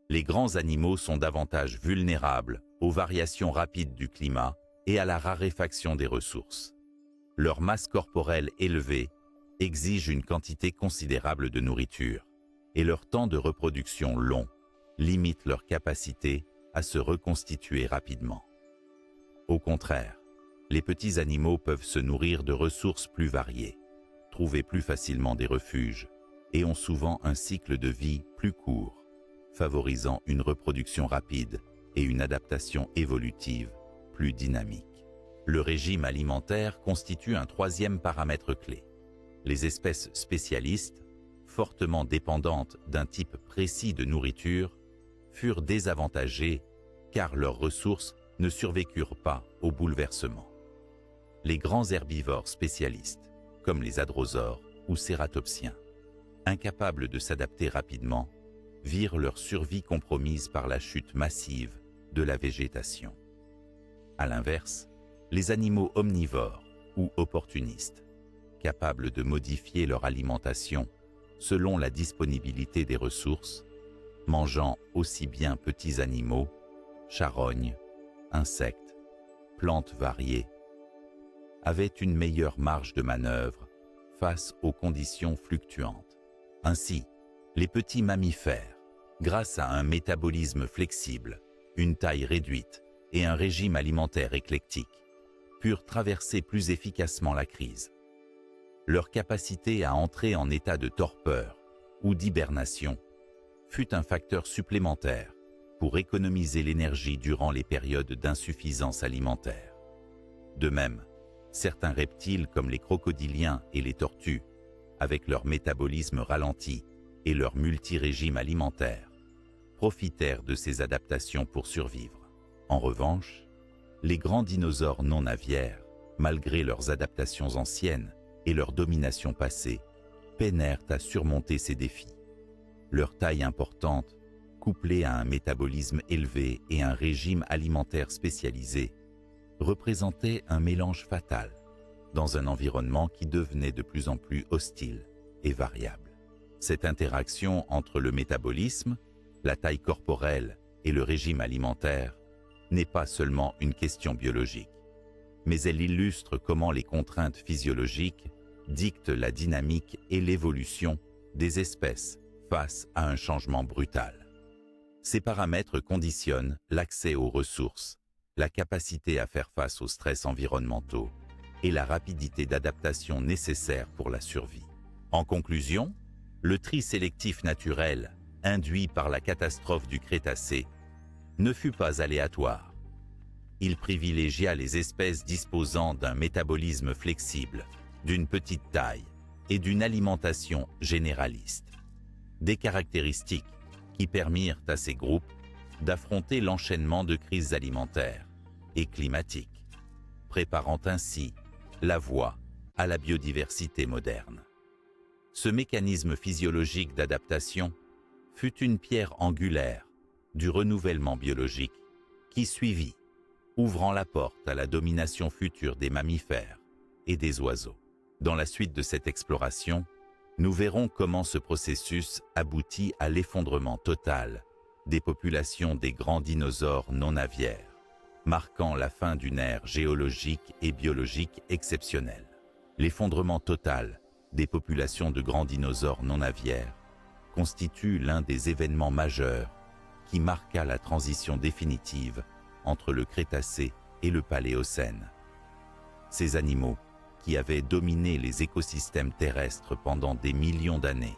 Les grands animaux sont davantage vulnérables aux variations rapides du climat et à la raréfaction des ressources. Leur masse corporelle élevée exige une quantité considérable de nourriture et leur temps de reproduction long limite leur capacité à se reconstituer rapidement. Au contraire, les petits animaux peuvent se nourrir de ressources plus variées, trouver plus facilement des refuges et ont souvent un cycle de vie plus court, favorisant une reproduction rapide et une adaptation évolutive plus dynamique. Le régime alimentaire constitue un troisième paramètre clé. Les espèces spécialistes, fortement dépendantes d'un type précis de nourriture, furent désavantagées car leurs ressources ne survécurent pas au bouleversement. Les grands herbivores spécialistes, comme les hadrosaures ou cératopsiens, incapables de s'adapter rapidement, virent leur survie compromise par la chute massive de la végétation. À l'inverse, les animaux omnivores ou opportunistes, capables de modifier leur alimentation selon la disponibilité des ressources, mangeant aussi bien petits animaux, charognes, insectes, plantes variées, avaient une meilleure marge de manœuvre face aux conditions fluctuantes. Ainsi, les petits mammifères, grâce à un métabolisme flexible, une taille réduite et un régime alimentaire éclectique, purent traverser plus efficacement la crise. Leur capacité à entrer en état de torpeur ou d'hibernation fut un facteur supplémentaire pour économiser l'énergie durant les périodes d'insuffisance alimentaire. De même, certains reptiles comme les crocodiliens et les tortues, avec leur métabolisme ralenti et leur multi-régime alimentaire, profitèrent de ces adaptations pour survivre. En revanche, les grands dinosaures non aviaires, malgré leurs adaptations anciennes et leur domination passée, peinèrent à surmonter ces défis. Leur taille importante, couplée à un métabolisme élevé et un régime alimentaire spécialisé, représentait un mélange fatal dans un environnement qui devenait de plus en plus hostile et variable. Cette interaction entre le métabolisme, la taille corporelle et le régime alimentaire n'est pas seulement une question biologique, mais elle illustre comment les contraintes physiologiques dictent la dynamique et l'évolution des espèces face à un changement brutal. Ces paramètres conditionnent l'accès aux ressources, la capacité à faire face aux stress environnementaux et la rapidité d'adaptation nécessaire pour la survie. En conclusion, le tri sélectif naturel induit par la catastrophe du Crétacé ne fut pas aléatoire. Il privilégia les espèces disposant d'un métabolisme flexible, d'une petite taille et d'une alimentation généraliste. Des caractéristiques qui permirent à ces groupes d'affronter l'enchaînement de crises alimentaires et climatiques, préparant ainsi la voie à la biodiversité moderne. Ce mécanisme physiologique d'adaptation fut une pierre angulaire du renouvellement biologique qui suivit, ouvrant la porte à la domination future des mammifères et des oiseaux. Dans la suite de cette exploration, nous verrons comment ce processus aboutit à l'effondrement total des populations des grands dinosaures non aviaires, marquant la fin d'une ère géologique et biologique exceptionnelle. L'effondrement total des populations de grands dinosaures non aviaires constitue l'un des événements majeurs qui marqua la transition définitive entre le Crétacé et le Paléocène. Ces animaux, qui avaient dominé les écosystèmes terrestres pendant des millions d'années,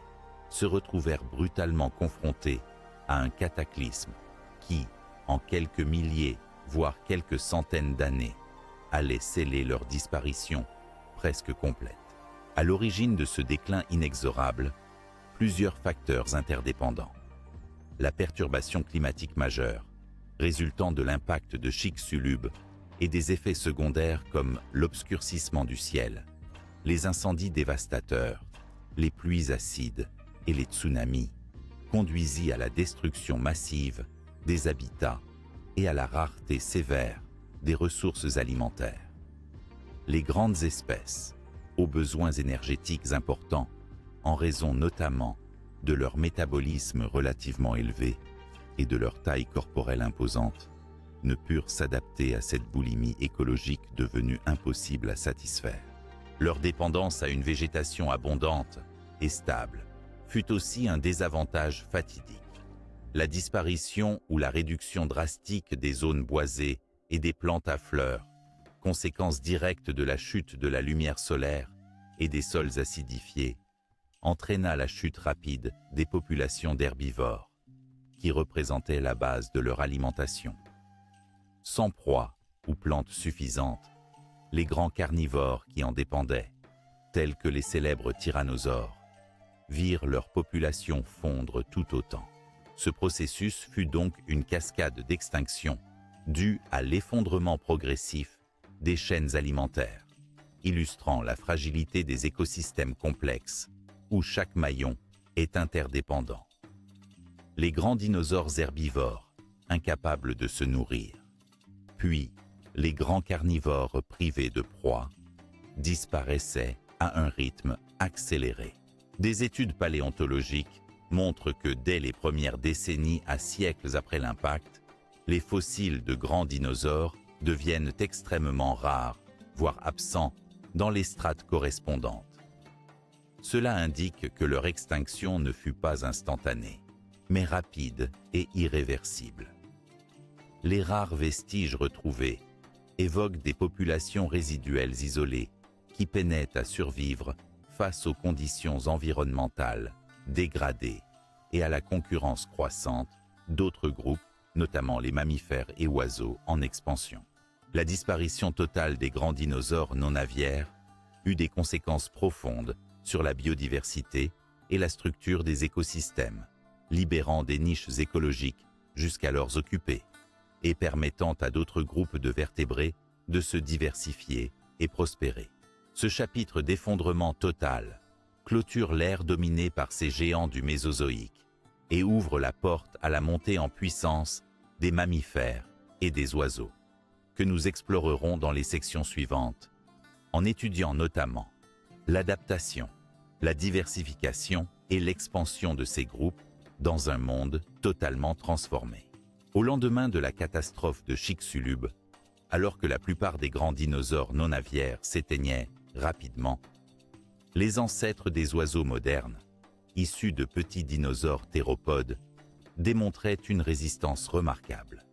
se retrouvèrent brutalement confrontés à un cataclysme qui, en quelques milliers, voire quelques centaines d'années, allait sceller leur disparition presque complète. À l'origine de ce déclin inexorable, plusieurs facteurs interdépendants. La perturbation climatique majeure, résultant de l'impact de Chicxulub et des effets secondaires comme l'obscurcissement du ciel, les incendies dévastateurs, les pluies acides et les tsunamis, conduisit à la destruction massive des habitats et à la rareté sévère des ressources alimentaires. Les grandes espèces, aux besoins énergétiques importants, en raison notamment de leur métabolisme relativement élevé et de leur taille corporelle imposante, ne purent s'adapter à cette boulimie écologique devenue impossible à satisfaire. Leur dépendance à une végétation abondante et stable fut aussi un désavantage fatidique. La disparition ou la réduction drastique des zones boisées et des plantes à fleurs, conséquence directe de la chute de la lumière solaire et des sols acidifiés, entraîna la chute rapide des populations d'herbivores, qui représentaient la base de leur alimentation. Sans proie ou plantes suffisantes, les grands carnivores qui en dépendaient, tels que les célèbres tyrannosaures, virent leur population fondre tout autant. Ce processus fut donc une cascade d'extinction due à l'effondrement progressif des chaînes alimentaires, illustrant la fragilité des écosystèmes complexes où chaque maillon est interdépendant. Les grands dinosaures herbivores, incapables de se nourrir, puis les grands carnivores privés de proie, disparaissaient à un rythme accéléré. Des études paléontologiques montrent que dès les premières décennies à siècles après l'impact, les fossiles de grands dinosaures deviennent extrêmement rares, voire absents, dans les strates correspondantes. Cela indique que leur extinction ne fut pas instantanée, mais rapide et irréversible. Les rares vestiges retrouvés évoquent des populations résiduelles isolées qui peinaient à survivre face aux conditions environnementales dégradées et à la concurrence croissante d'autres groupes, notamment les mammifères et oiseaux en expansion. La disparition totale des grands dinosaures non aviaires eut des conséquences profondes sur la biodiversité et la structure des écosystèmes, libérant des niches écologiques jusqu'alors occupées et permettant à d'autres groupes de vertébrés de se diversifier et prospérer. Ce chapitre d'effondrement total clôture l'ère dominée par ces géants du Mésozoïque et ouvre la porte à la montée en puissance des mammifères et des oiseaux, que nous explorerons dans les sections suivantes, en étudiant notamment l'adaptation, la diversification et l'expansion de ces groupes dans un monde totalement transformé. Au lendemain de la catastrophe de Chicxulub, alors que la plupart des grands dinosaures non aviaires s'éteignaient rapidement, les ancêtres des oiseaux modernes, issus de petits dinosaures théropodes, démontraient une résistance remarquable.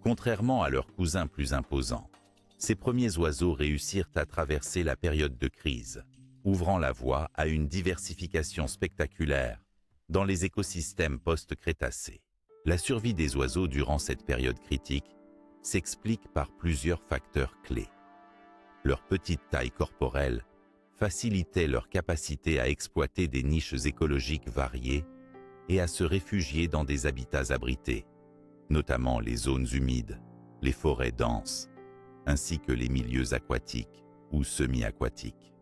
Contrairement à leurs cousins plus imposants, ces premiers oiseaux réussirent à traverser la période de crise, ouvrant la voie à une diversification spectaculaire dans les écosystèmes post-crétacés. La survie des oiseaux durant cette période critique s'explique par plusieurs facteurs clés. Leur petite taille corporelle facilitait leur capacité à exploiter des niches écologiques variées et à se réfugier dans des habitats abrités, notamment les zones humides, les forêts denses, ainsi que les milieux aquatiques ou semi-aquatiques.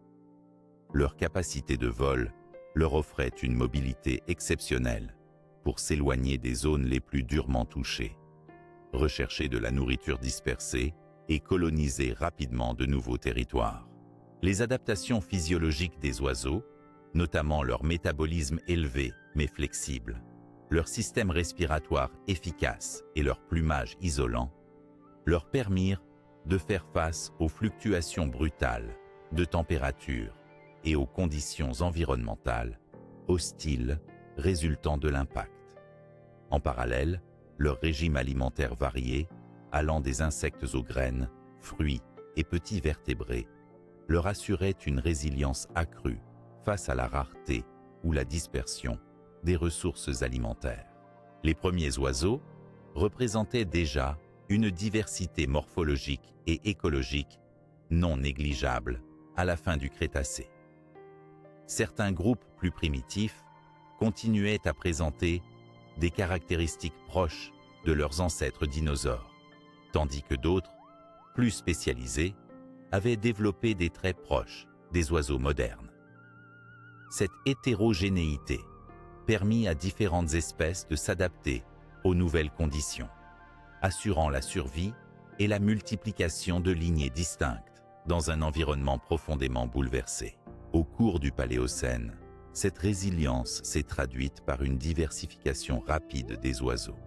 Leur capacité de vol leur offrait une mobilité exceptionnelle pour s'éloigner des zones les plus durement touchées, rechercher de la nourriture dispersée et coloniser rapidement de nouveaux territoires. Les adaptations physiologiques des oiseaux, notamment leur métabolisme élevé mais flexible, leur système respiratoire efficace et leur plumage isolant, leur permirent de faire face aux fluctuations brutales de température et aux conditions environnementales hostiles résultant de l'impact. En parallèle, leur régime alimentaire varié, allant des insectes aux graines, fruits et petits vertébrés, leur assurait une résilience accrue face à la rareté ou la dispersion des ressources alimentaires. Les premiers oiseaux représentaient déjà une diversité morphologique et écologique non négligeable à la fin du Crétacé. Certains groupes plus primitifs continuaient à présenter des caractéristiques proches de leurs ancêtres dinosaures, tandis que d'autres, plus spécialisés, avaient développé des traits proches des oiseaux modernes. Cette hétérogénéité permit à différentes espèces de s'adapter aux nouvelles conditions, assurant la survie et la multiplication de lignées distinctes dans un environnement profondément bouleversé. Au cours du Paléocène, cette résilience s'est traduite par une diversification rapide des oiseaux.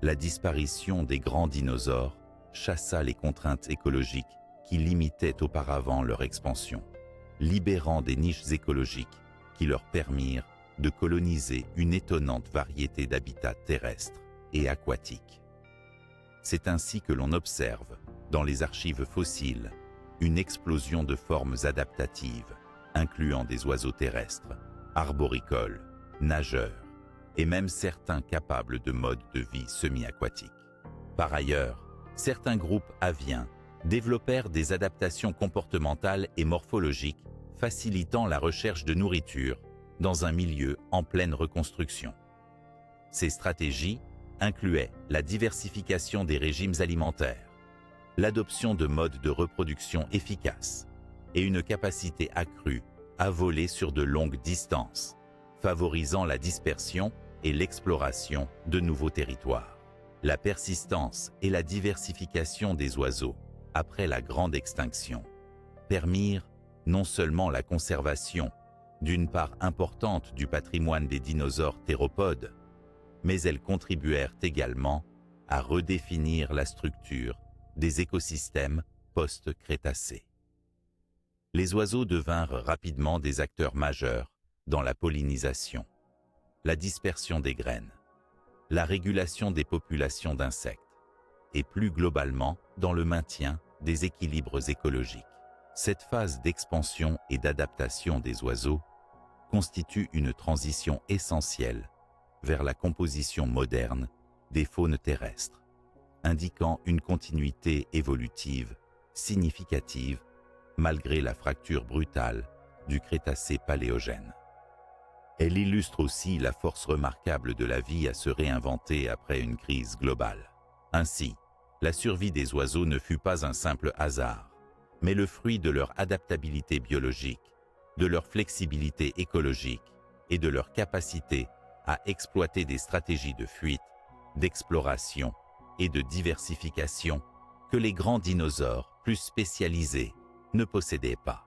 La disparition des grands dinosaures chassa les contraintes écologiques qui limitaient auparavant leur expansion, libérant des niches écologiques qui leur permirent de coloniser une étonnante variété d'habitats terrestres et aquatiques. C'est ainsi que l'on observe, dans les archives fossiles, une explosion de formes adaptatives, incluant des oiseaux terrestres, arboricoles, nageurs, et même certains capables de modes de vie semi-aquatiques. Par ailleurs, certains groupes aviens développèrent des adaptations comportementales et morphologiques facilitant la recherche de nourriture dans un milieu en pleine reconstruction. Ces stratégies incluaient la diversification des régimes alimentaires, l'adoption de modes de reproduction efficaces et une capacité accrue à voler sur de longues distances, favorisant la dispersion et l'exploration de nouveaux territoires. La persistance et la diversification des oiseaux après la grande extinction permirent non seulement la conservation d'une part importante du patrimoine des dinosaures théropodes, mais elles contribuèrent également à redéfinir la structure des écosystèmes post-crétacés. Les oiseaux devinrent rapidement des acteurs majeurs dans la pollinisation, la dispersion des graines, la régulation des populations d'insectes et plus globalement dans le maintien des équilibres écologiques. Cette phase d'expansion et d'adaptation des oiseaux constitue une transition essentielle vers la composition moderne des faunes terrestres, indiquant une continuité évolutive significative malgré la fracture brutale du Crétacé paléogène. Elle illustre aussi la force remarquable de la vie à se réinventer après une crise globale. Ainsi, la survie des oiseaux ne fut pas un simple hasard, mais le fruit de leur adaptabilité biologique, de leur flexibilité écologique et de leur capacité à exploiter des stratégies de fuite, d'exploration et de diversification que les grands dinosaures plus spécialisés ne possédaient pas.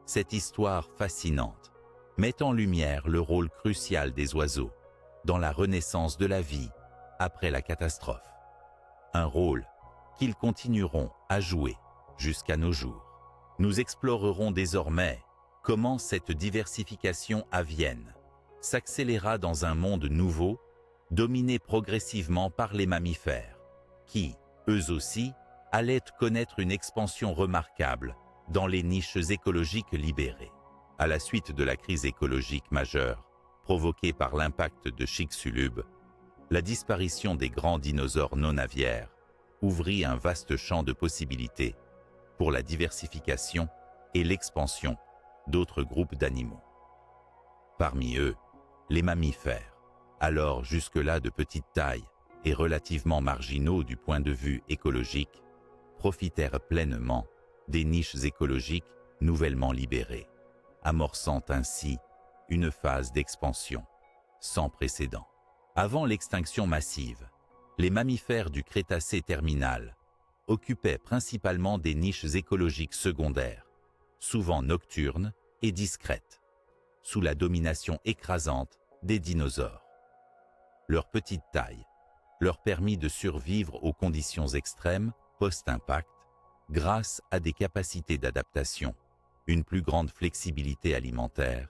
Cette histoire fascinante met en lumière le rôle crucial des oiseaux dans la renaissance de la vie après la catastrophe. Un rôle qu'ils continueront à jouer jusqu'à nos jours. Nous explorerons désormais comment cette diversification avienne s'accéléra dans un monde nouveau, dominé progressivement par les mammifères, qui, eux aussi, allaient connaître une expansion remarquable dans les niches écologiques libérées. À la suite de la crise écologique majeure provoquée par l'impact de Chicxulub, la disparition des grands dinosaures non aviaires ouvrit un vaste champ de possibilités pour la diversification et l'expansion d'autres groupes d'animaux. Parmi eux, les mammifères, alors jusque-là de petite taille et relativement marginaux du point de vue écologique, profitèrent pleinement des niches écologiques nouvellement libérées, amorçant ainsi une phase d'expansion sans précédent. Avant l'extinction massive, les mammifères du Crétacé terminal occupaient principalement des niches écologiques secondaires, souvent nocturnes et discrètes, sous la domination écrasante des dinosaures. Leur petite taille leur permit de survivre aux conditions extrêmes post-impact grâce à des capacités d'adaptation, une plus grande flexibilité alimentaire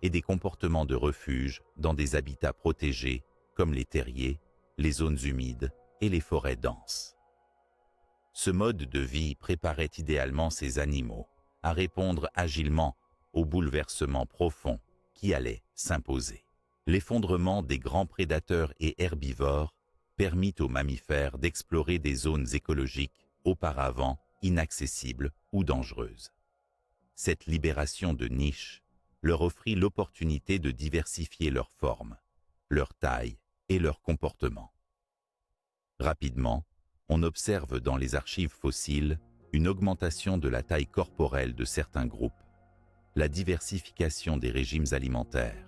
et des comportements de refuge dans des habitats protégés comme les terriers, les zones humides et les forêts denses. Ce mode de vie préparait idéalement ces animaux à répondre agilement aux bouleversements profonds qui allaient s'imposer. L'effondrement des grands prédateurs et herbivores permit aux mammifères d'explorer des zones écologiques auparavant inaccessibles ou dangereuses. Cette libération de niches leur offrit l'opportunité de diversifier leurs formes, leur taille et leur comportement. Rapidement, on observe dans les archives fossiles une augmentation de la taille corporelle de certains groupes, la diversification des régimes alimentaires,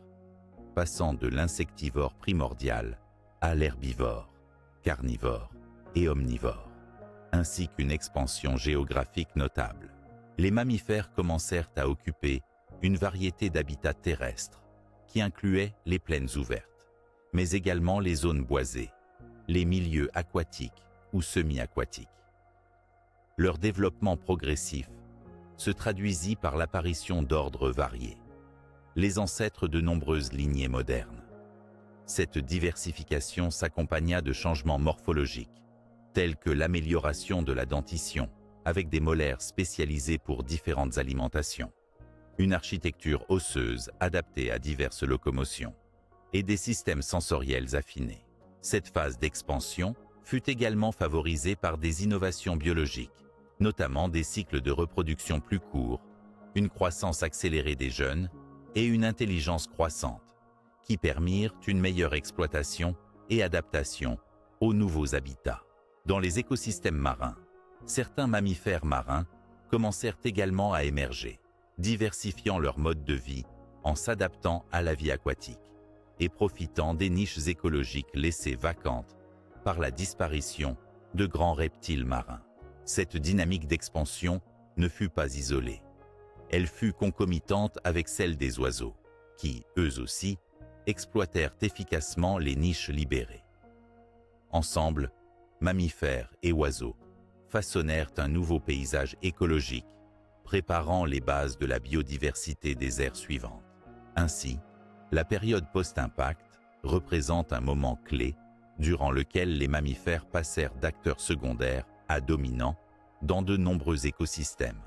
passant de l'insectivore primordial à l'herbivore, carnivore et omnivore. ainsi qu'une expansion géographique notable. Les mammifères commencèrent à occuper une variété d'habitats terrestres, qui incluaient les plaines ouvertes, mais également les zones boisées, les milieux aquatiques ou semi-aquatiques. Leur développement progressif se traduisit par l'apparition d'ordres variés, les ancêtres de nombreuses lignées modernes. Cette diversification s'accompagna de changements morphologiques, tels que l'amélioration de la dentition, avec des molaires spécialisés pour différentes alimentations, une architecture osseuse adaptée à diverses locomotions, et des systèmes sensoriels affinés. Cette phase d'expansion fut également favorisée par des innovations biologiques, notamment des cycles de reproduction plus courts, une croissance accélérée des jeunes et une intelligence croissante, qui permirent une meilleure exploitation et adaptation aux nouveaux habitats. Dans les écosystèmes marins, certains mammifères marins commencèrent également à émerger, diversifiant leur mode de vie en s'adaptant à la vie aquatique et profitant des niches écologiques laissées vacantes par la disparition de grands reptiles marins. Cette dynamique d'expansion ne fut pas isolée. Elle fut concomitante avec celle des oiseaux, qui, eux aussi, exploitèrent efficacement les niches libérées. Ensemble, mammifères et oiseaux façonnèrent un nouveau paysage écologique, préparant les bases de la biodiversité des ères suivantes. Ainsi, la période post-impact représente un moment clé durant lequel les mammifères passèrent d'acteurs secondaires à dominants dans de nombreux écosystèmes,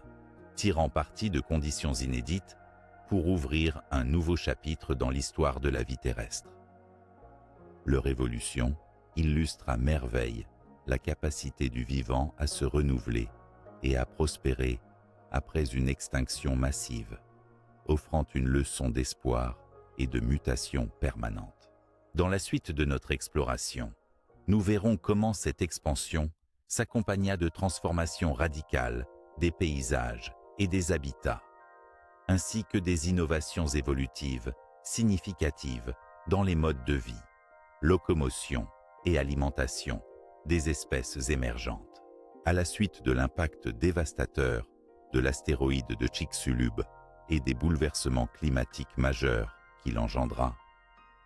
tirant parti de conditions inédites pour ouvrir un nouveau chapitre dans l'histoire de la vie terrestre. Leur évolution illustre à merveille la capacité du vivant à se renouveler et à prospérer après une extinction massive, offrant une leçon d'espoir et de mutation permanente. Dans la suite de notre exploration, nous verrons comment cette expansion s'accompagna de transformations radicales des paysages et des habitats, ainsi que des innovations évolutives significatives dans les modes de vie, locomotion et alimentation des espèces émergentes. À la suite de l'impact dévastateur de l'astéroïde de Chicxulub et des bouleversements climatiques majeurs qu'il engendra,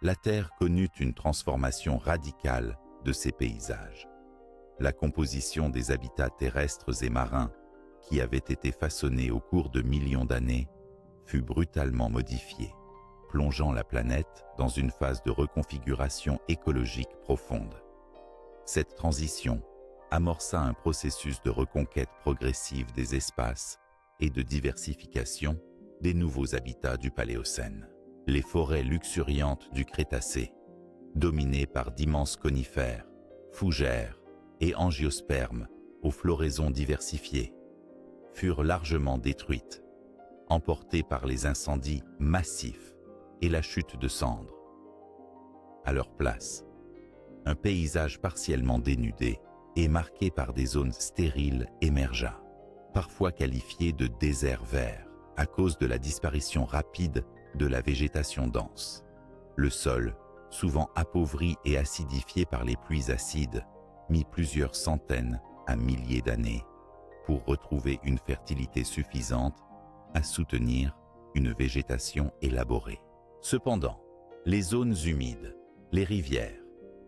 la Terre connut une transformation radicale de ses paysages. La composition des habitats terrestres et marins, qui avaient été façonnés au cours de millions d'années, fut brutalement modifiée, plongeant la planète dans une phase de reconfiguration écologique profonde. Cette transition amorça un processus de reconquête progressive des espaces et de diversification des nouveaux habitats du Paléocène. Les forêts luxuriantes du Crétacé, dominées par d'immenses conifères, fougères et angiospermes aux floraisons diversifiées, furent largement détruites, emportées par les incendies massifs et la chute de cendres. À leur place, un paysage partiellement dénudé et marqué par des zones stériles émergea, parfois qualifié de désert vert à cause de la disparition rapide de la végétation dense. Le sol, souvent appauvri et acidifié par les pluies acides, mit plusieurs centaines à milliers d'années pour retrouver une fertilité suffisante à soutenir une végétation élaborée. Cependant, les zones humides, les rivières,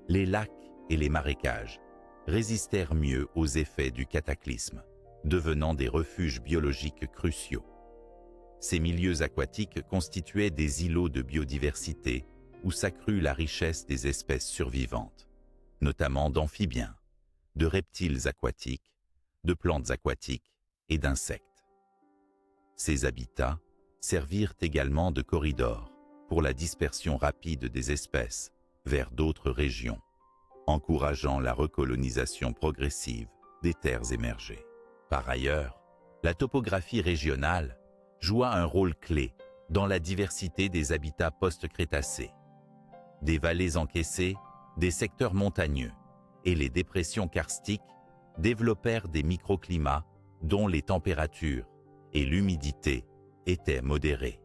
les lacs et les marécages résistèrent mieux aux effets du cataclysme, devenant des refuges biologiques cruciaux. Ces milieux aquatiques constituaient des îlots de biodiversité où s'accrut la richesse des espèces survivantes, notamment d'amphibiens, de reptiles aquatiques, de plantes aquatiques et d'insectes. Ces habitats servirent également de corridors pour la dispersion rapide des espèces vers d'autres régions, encourageant la recolonisation progressive des terres émergées. Par ailleurs, la topographie régionale joua un rôle clé dans la diversité des habitats post-crétacés. Des vallées encaissées, des secteurs montagneux et les dépressions karstiques développèrent des microclimats dont les températures et l'humidité étaient modérées,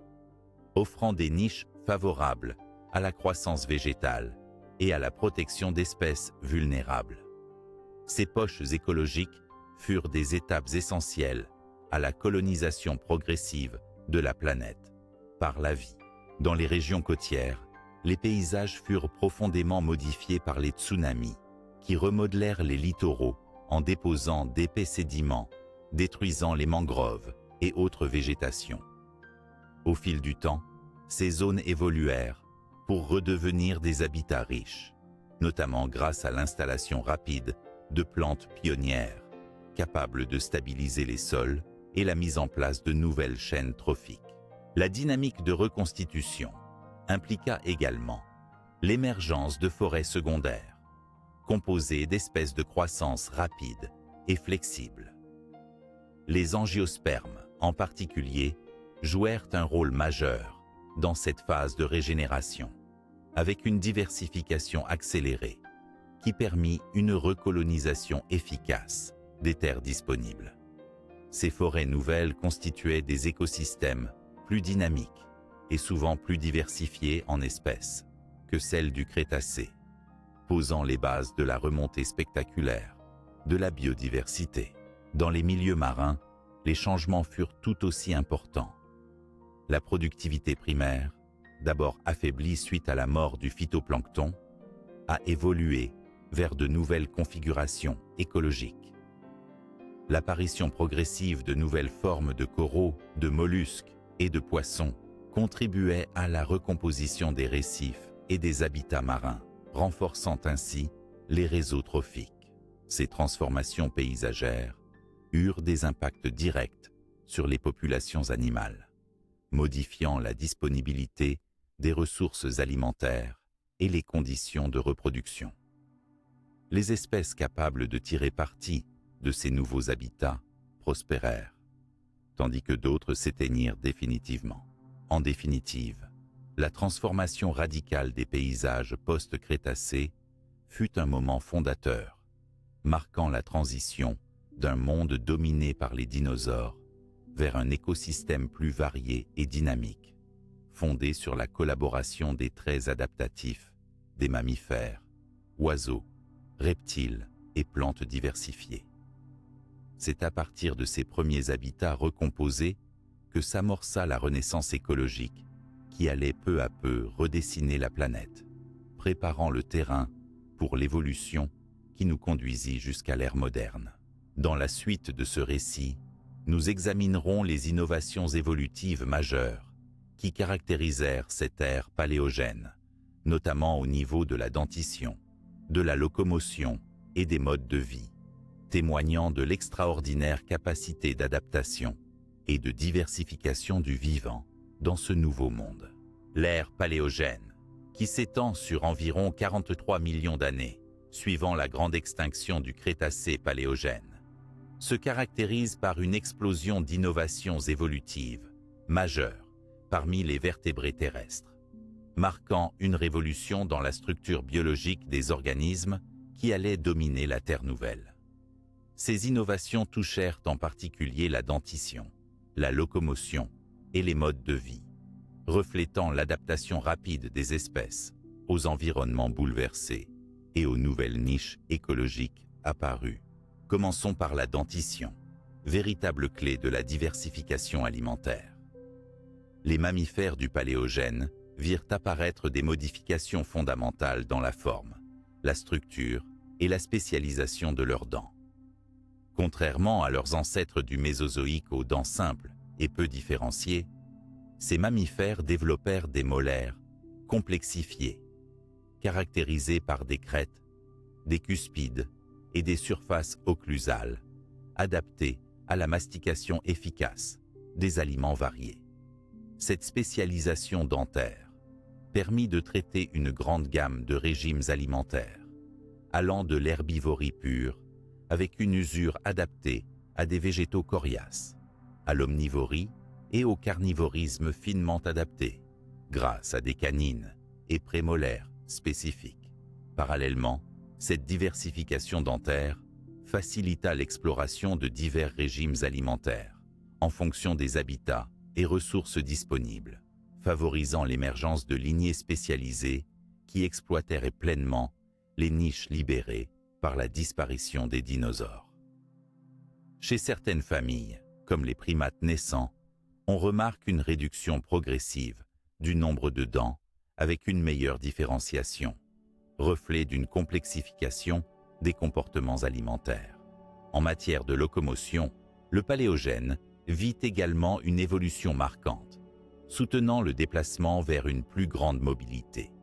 offrant des niches favorables à la croissance végétale et à la protection d'espèces vulnérables. Ces poches écologiques furent des étapes essentielles à la colonisation progressive de la planète par la vie. Dans les régions côtières, les paysages furent profondément modifiés par les tsunamis, qui remodelèrent les littoraux en déposant d'épais sédiments, détruisant les mangroves et autres végétations. Au fil du temps, ces zones évoluèrent pour redevenir des habitats riches, notamment grâce à l'installation rapide de plantes pionnières, capables de stabiliser les sols et la mise en place de nouvelles chaînes trophiques. La dynamique de reconstitution impliqua également l'émergence de forêts secondaires, composées d'espèces de croissance rapide et flexible. Les angiospermes, en particulier, jouèrent un rôle majeur dans cette phase de régénération, avec une diversification accélérée qui permit une recolonisation efficace des terres disponibles. Ces forêts nouvelles constituaient des écosystèmes plus dynamiques et souvent plus diversifiés en espèces que celles du Crétacé, posant les bases de la remontée spectaculaire de la biodiversité. Dans les milieux marins, les changements furent tout aussi importants. La productivité primaire, d'abord affaiblie suite à la mort du phytoplancton, a évolué vers de nouvelles configurations écologiques. L'apparition progressive de nouvelles formes de coraux, de mollusques et de poissons contribuait à la recomposition des récifs et des habitats marins, renforçant ainsi les réseaux trophiques. Ces transformations paysagères eurent des impacts directs sur les populations animales, modifiant la disponibilité des ressources alimentaires et les conditions de reproduction. Les espèces capables de tirer parti de ces nouveaux habitats prospérèrent, tandis que d'autres s'éteignirent définitivement. En définitive, la transformation radicale des paysages post-Crétacés fut un moment fondateur, marquant la transition d'un monde dominé par les dinosaures vers un écosystème plus varié et dynamique, fondé sur la collaboration des traits adaptatifs des mammifères, oiseaux, reptiles et plantes diversifiées. C'est à partir de ces premiers habitats recomposés que s'amorça la renaissance écologique qui allait peu à peu redessiner la planète, préparant le terrain pour l'évolution qui nous conduisit jusqu'à l'ère moderne. Dans la suite de ce récit, nous examinerons les innovations évolutives majeures qui caractérisèrent cette ère paléogène, notamment au niveau de la dentition, de la locomotion et des modes de vie, témoignant de l'extraordinaire capacité d'adaptation et de diversification du vivant dans ce nouveau monde. L'ère paléogène, qui s'étend sur environ 43 millions d'années, suivant la grande extinction du Crétacé-Paléogène, se caractérise par une explosion d'innovations évolutives majeures parmi les vertébrés terrestres, marquant une révolution dans la structure biologique des organismes qui allait dominer la Terre nouvelle. Ces innovations touchèrent en particulier la dentition, la locomotion et les modes de vie, reflétant l'adaptation rapide des espèces aux environnements bouleversés et aux nouvelles niches écologiques apparues. Commençons par la dentition, véritable clé de la diversification alimentaire. Les mammifères du Paléogène virent apparaître des modifications fondamentales dans la forme, la structure et la spécialisation de leurs dents. Contrairement à leurs ancêtres du Mésozoïque aux dents simples et peu différenciées, ces mammifères développèrent des molaires complexifiés, caractérisés par des crêtes, des cuspides et des surfaces occlusales, adaptées à la mastication efficace des aliments variés. Cette spécialisation dentaire permit de traiter une grande gamme de régimes alimentaires, allant de l'herbivorie pure, avec une usure adaptée à des végétaux coriaces, à l'omnivorie et au carnivorisme finement adapté, grâce à des canines et prémolaires spécifiques. Parallèlement, cette diversification dentaire facilita l'exploration de divers régimes alimentaires, en fonction des habitats et ressources disponibles, favorisant l'émergence de lignées spécialisées qui exploitèrent pleinement les niches libérées par la disparition des dinosaures. Chez certaines familles, comme les primates naissants, on remarque une réduction progressive du nombre de dents avec une meilleure différenciation, reflet d'une complexification des comportements alimentaires. En matière de locomotion, le Paléogène vit également une évolution marquante, soutenant le déplacement vers une plus grande mobilité,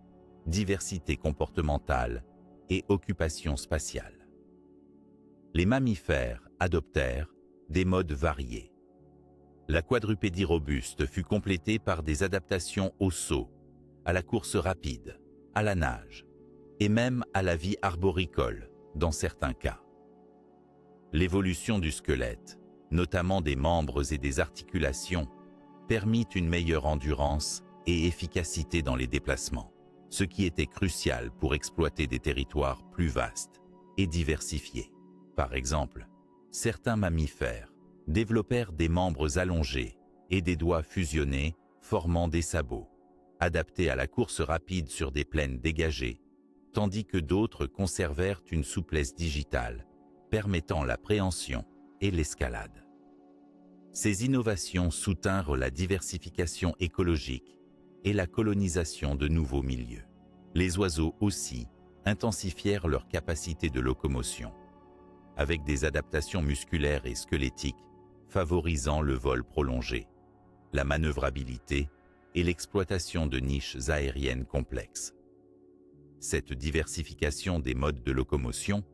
diversité comportementale et occupation spatiale. Les mammifères adoptèrent des modes variés. La quadrupédie robuste fut complétée par des adaptations au saut, à la course rapide, à la nage, et même à la vie arboricole dans certains cas. L'évolution du squelette, notamment des membres et des articulations, permit une meilleure endurance et efficacité dans les déplacements, ce qui était crucial pour exploiter des territoires plus vastes et diversifiés. Par exemple, certains mammifères développèrent des membres allongés et des doigts fusionnés formant des sabots, adaptés à la course rapide sur des plaines dégagées, tandis que d'autres conservèrent une souplesse digitale permettant la préhension et l'escalade. Ces innovations soutinrent la diversification écologique et la colonisation de nouveaux milieux. Les oiseaux aussi intensifièrent leur capacité de locomotion, avec des adaptations musculaires et squelettiques favorisant le vol prolongé, la manœuvrabilité et l'exploitation de niches aériennes complexes. Cette diversification des modes de locomotion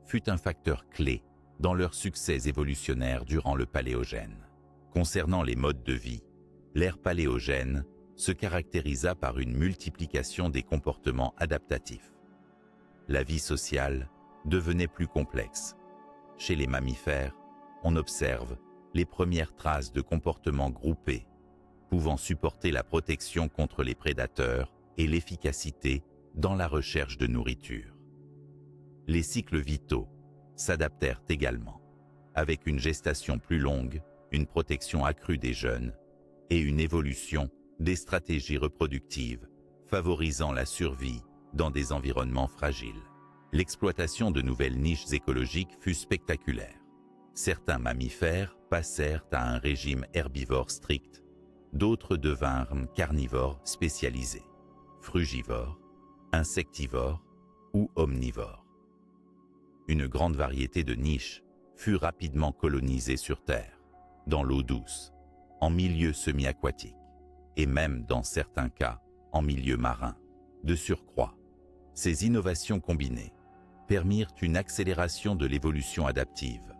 fut un facteur clé dans leur succès évolutionnaire durant le Paléogène. Concernant les modes de vie, l'ère paléogène se caractérisa par une multiplication des comportements adaptatifs. La vie sociale devenait plus complexe. Chez les mammifères, on observe les premières traces de comportements groupés, pouvant supporter la protection contre les prédateurs et l'efficacité dans la recherche de nourriture. Les cycles vitaux s'adaptèrent également, avec une gestation plus longue, une protection accrue des jeunes et une évolution des stratégies reproductives favorisant la survie dans des environnements fragiles. L'exploitation de nouvelles niches écologiques fut spectaculaire. Certains mammifères passèrent à un régime herbivore strict, d'autres devinrent carnivores spécialisés, frugivores, insectivores ou omnivores. Une grande variété de niches fut rapidement colonisée sur Terre, dans l'eau douce, en milieu semi-aquatique, et même dans certains cas en milieu marin. De surcroît, ces innovations combinées permirent une accélération de l'évolution adaptive,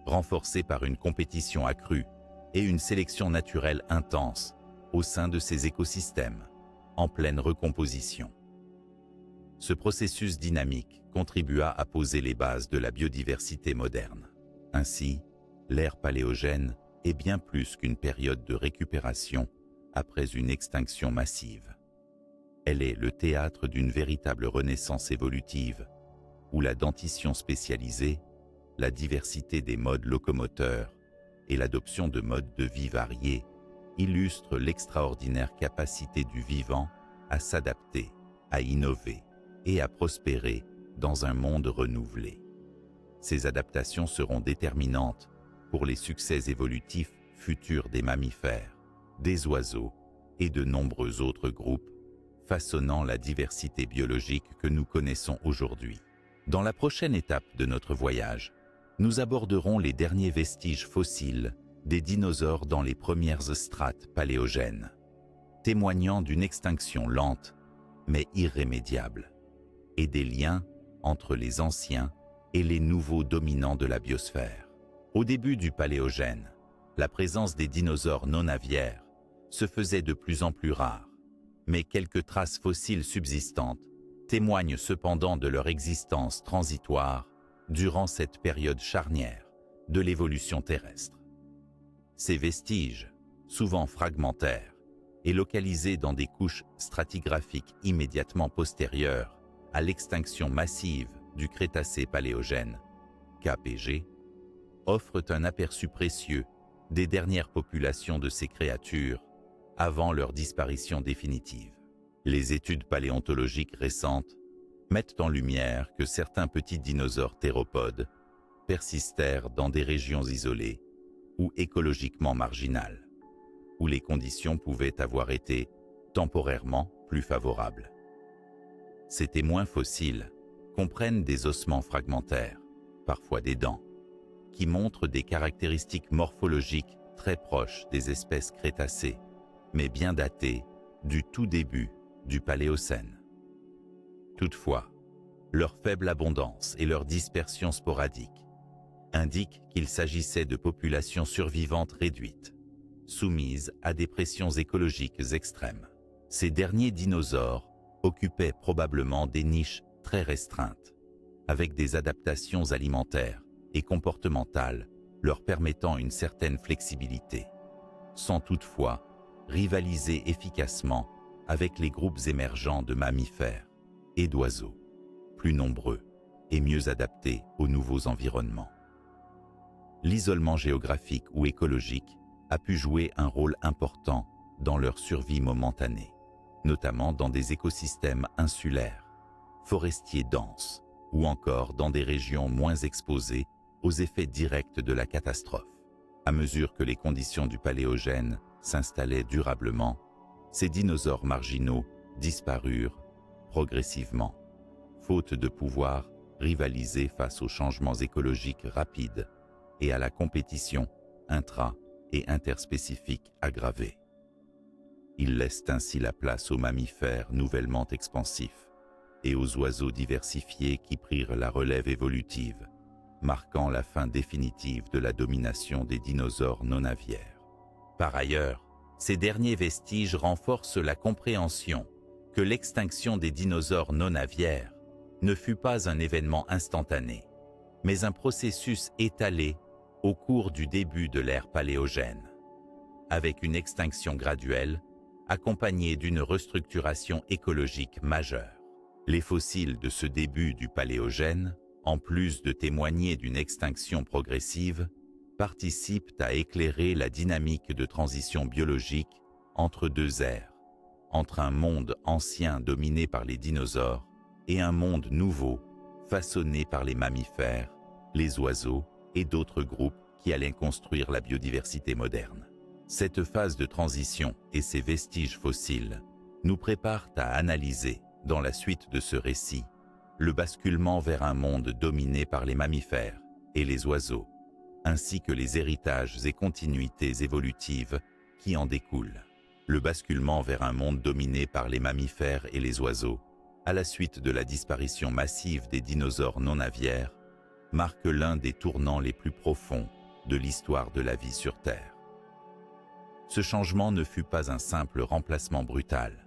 renforcée par une compétition accrue et une sélection naturelle intense au sein de ces écosystèmes, en pleine recomposition. Ce processus dynamique contribua à poser les bases de la biodiversité moderne. Ainsi, l'ère paléogène est bien plus qu'une période de récupération après une extinction massive. Elle est le théâtre d'une véritable renaissance évolutive, où la dentition spécialisée, la diversité des modes locomoteurs et l'adoption de modes de vie variés illustrent l'extraordinaire capacité du vivant à s'adapter, à innover et à prospérer dans un monde renouvelé. Ces adaptations seront déterminantes pour les succès évolutifs futurs des mammifères, des oiseaux et de nombreux autres groupes, façonnant la diversité biologique que nous connaissons aujourd'hui. Dans la prochaine étape de notre voyage, nous aborderons les derniers vestiges fossiles des dinosaures dans les premières strates paléogènes, témoignant d'une extinction lente mais irrémédiable, et des liens entre les anciens et les nouveaux dominants de la biosphère. Au début du Paléogène, la présence des dinosaures non aviaires se faisait de plus en plus rare, mais quelques traces fossiles subsistantes témoignent cependant de leur existence transitoire durant cette période charnière de l'évolution terrestre. Ces vestiges, souvent fragmentaires et localisés dans des couches stratigraphiques immédiatement postérieures à l'extinction massive du Crétacé-Paléogène, KPG, offrent un aperçu précieux des dernières populations de ces créatures avant leur disparition définitive. Les études paléontologiques récentes mettent en lumière que certains petits dinosaures théropodes persistèrent dans des régions isolées ou écologiquement marginales, où les conditions pouvaient avoir été temporairement plus favorables. Ces témoins fossiles comprennent des ossements fragmentaires, parfois des dents, qui montrent des caractéristiques morphologiques très proches des espèces crétacées, mais bien datées du tout début du Paléocène. Toutefois, leur faible abondance et leur dispersion sporadique indiquent qu'il s'agissait de populations survivantes réduites, soumises à des pressions écologiques extrêmes. Ces derniers dinosaures occupaient probablement des niches très restreintes, avec des adaptations alimentaires et comportementales leur permettant une certaine flexibilité, sans toutefois rivaliser efficacement avec les groupes émergents de mammifères et d'oiseaux, plus nombreux et mieux adaptés aux nouveaux environnements. L'isolement géographique ou écologique a pu jouer un rôle important dans leur survie momentanée, notamment dans des écosystèmes insulaires, forestiers denses ou encore dans des régions moins exposées aux effets directs de la catastrophe. À mesure que les conditions du Paléogène s'installaient durablement, ces dinosaures marginaux disparurent progressivement, faute de pouvoir rivaliser face aux changements écologiques rapides et à la compétition intra- et interspécifique aggravée. Ils laissent ainsi la place aux mammifères nouvellement expansifs et aux oiseaux diversifiés qui prirent la relève évolutive, marquant la fin définitive de la domination des dinosaures non-aviaires. Par ailleurs, ces derniers vestiges renforcent la compréhension que l'extinction des dinosaures non-aviaires ne fut pas un événement instantané, mais un processus étalé au cours du début de l'ère paléogène, avec une extinction graduelle accompagnée d'une restructuration écologique majeure. Les fossiles de ce début du Paléogène, en plus de témoigner d'une extinction progressive, participent à éclairer la dynamique de transition biologique entre deux ères, entre un monde ancien dominé par les dinosaures et un monde nouveau façonné par les mammifères, les oiseaux et d'autres groupes qui allaient construire la biodiversité moderne. Cette phase de transition et ses vestiges fossiles nous préparent à analyser, dans la suite de ce récit, le basculement vers un monde dominé par les mammifères et les oiseaux, ainsi que les héritages et continuités évolutives qui en découlent. Le basculement vers un monde dominé par les mammifères et les oiseaux, à la suite de la disparition massive des dinosaures non-aviaires, marque l'un des tournants les plus profonds de l'histoire de la vie sur Terre. Ce changement ne fut pas un simple remplacement brutal,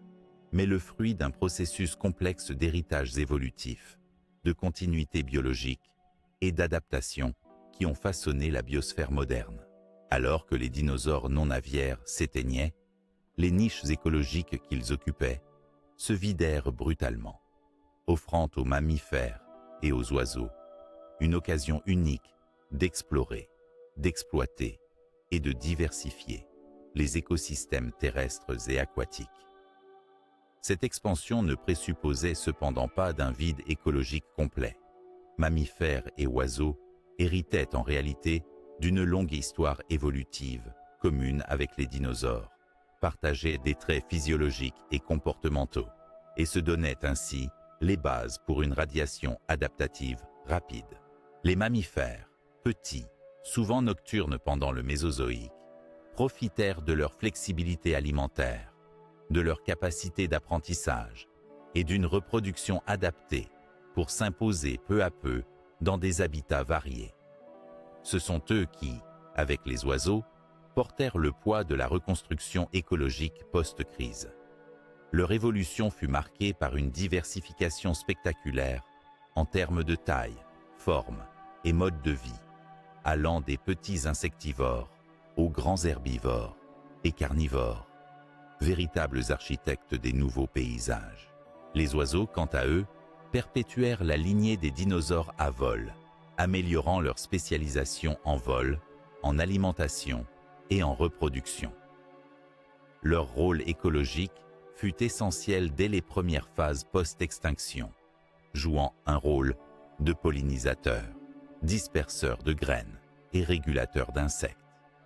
mais le fruit d'un processus complexe d'héritages évolutifs, de continuité biologique et d'adaptation qui ont façonné la biosphère moderne. Alors que les dinosaures non-aviaires s'éteignaient, les niches écologiques qu'ils occupaient se vidèrent brutalement, offrant aux mammifères et aux oiseaux une occasion unique d'explorer, d'exploiter et de diversifier les écosystèmes terrestres et aquatiques. Cette expansion ne présupposait cependant pas d'un vide écologique complet. Mammifères et oiseaux héritaient en réalité d'une longue histoire évolutive commune avec les dinosaures, partageaient des traits physiologiques et comportementaux, et se donnaient ainsi les bases pour une radiation adaptative rapide. Les mammifères, petits, souvent nocturnes pendant le Mésozoïque, profitèrent de leur flexibilité alimentaire, de leur capacité d'apprentissage et d'une reproduction adaptée pour s'imposer peu à peu dans des habitats variés. Ce sont eux qui, avec les oiseaux, portèrent le poids de la reconstruction écologique post-crise. Leur évolution fut marquée par une diversification spectaculaire en termes de taille, forme et mode de vie, allant des petits insectivores aux grands herbivores et carnivores, véritables architectes des nouveaux paysages. Les oiseaux, quant à eux, perpétuèrent la lignée des dinosaures à vol, améliorant leur spécialisation en vol, en alimentation et en reproduction. Leur rôle écologique fut essentiel dès les premières phases post-extinction, jouant un rôle de pollinisateur. disperseurs de graines et régulateurs d'insectes.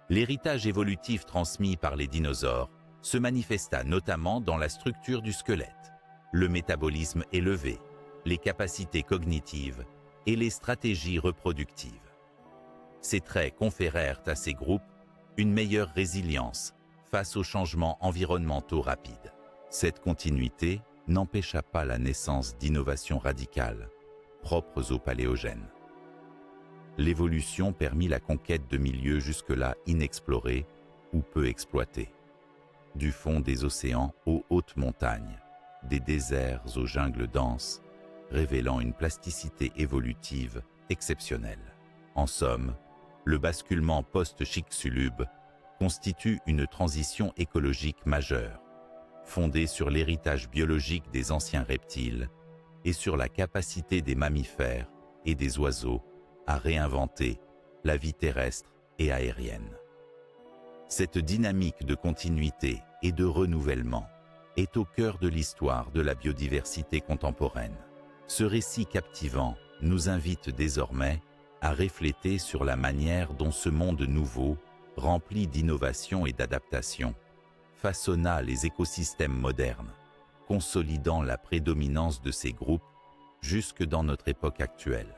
L'héritage évolutif transmis par les dinosaures se manifesta notamment dans la structure du squelette, le métabolisme élevé, les capacités cognitives et les stratégies reproductives. Ces traits conférèrent à ces groupes une meilleure résilience face aux changements environnementaux rapides. Cette continuité n'empêcha pas la naissance d'innovations radicales propres au Paléogène. L'évolution permit la conquête de milieux jusque-là inexplorés ou peu exploités. Du fond des océans aux hautes montagnes, des déserts aux jungles denses, révélant une plasticité évolutive exceptionnelle. En somme, le basculement post-Chicxulub constitue une transition écologique majeure, fondée sur l'héritage biologique des anciens reptiles et sur la capacité des mammifères et des oiseaux à réinventer la vie terrestre et aérienne. Cette dynamique de continuité et de renouvellement est au cœur de l'histoire de la biodiversité contemporaine. Ce récit captivant nous invite désormais à refléter sur la manière dont ce monde nouveau, rempli d'innovation et d'adaptation, façonna les écosystèmes modernes, consolidant la prédominance de ces groupes jusque dans notre époque actuelle.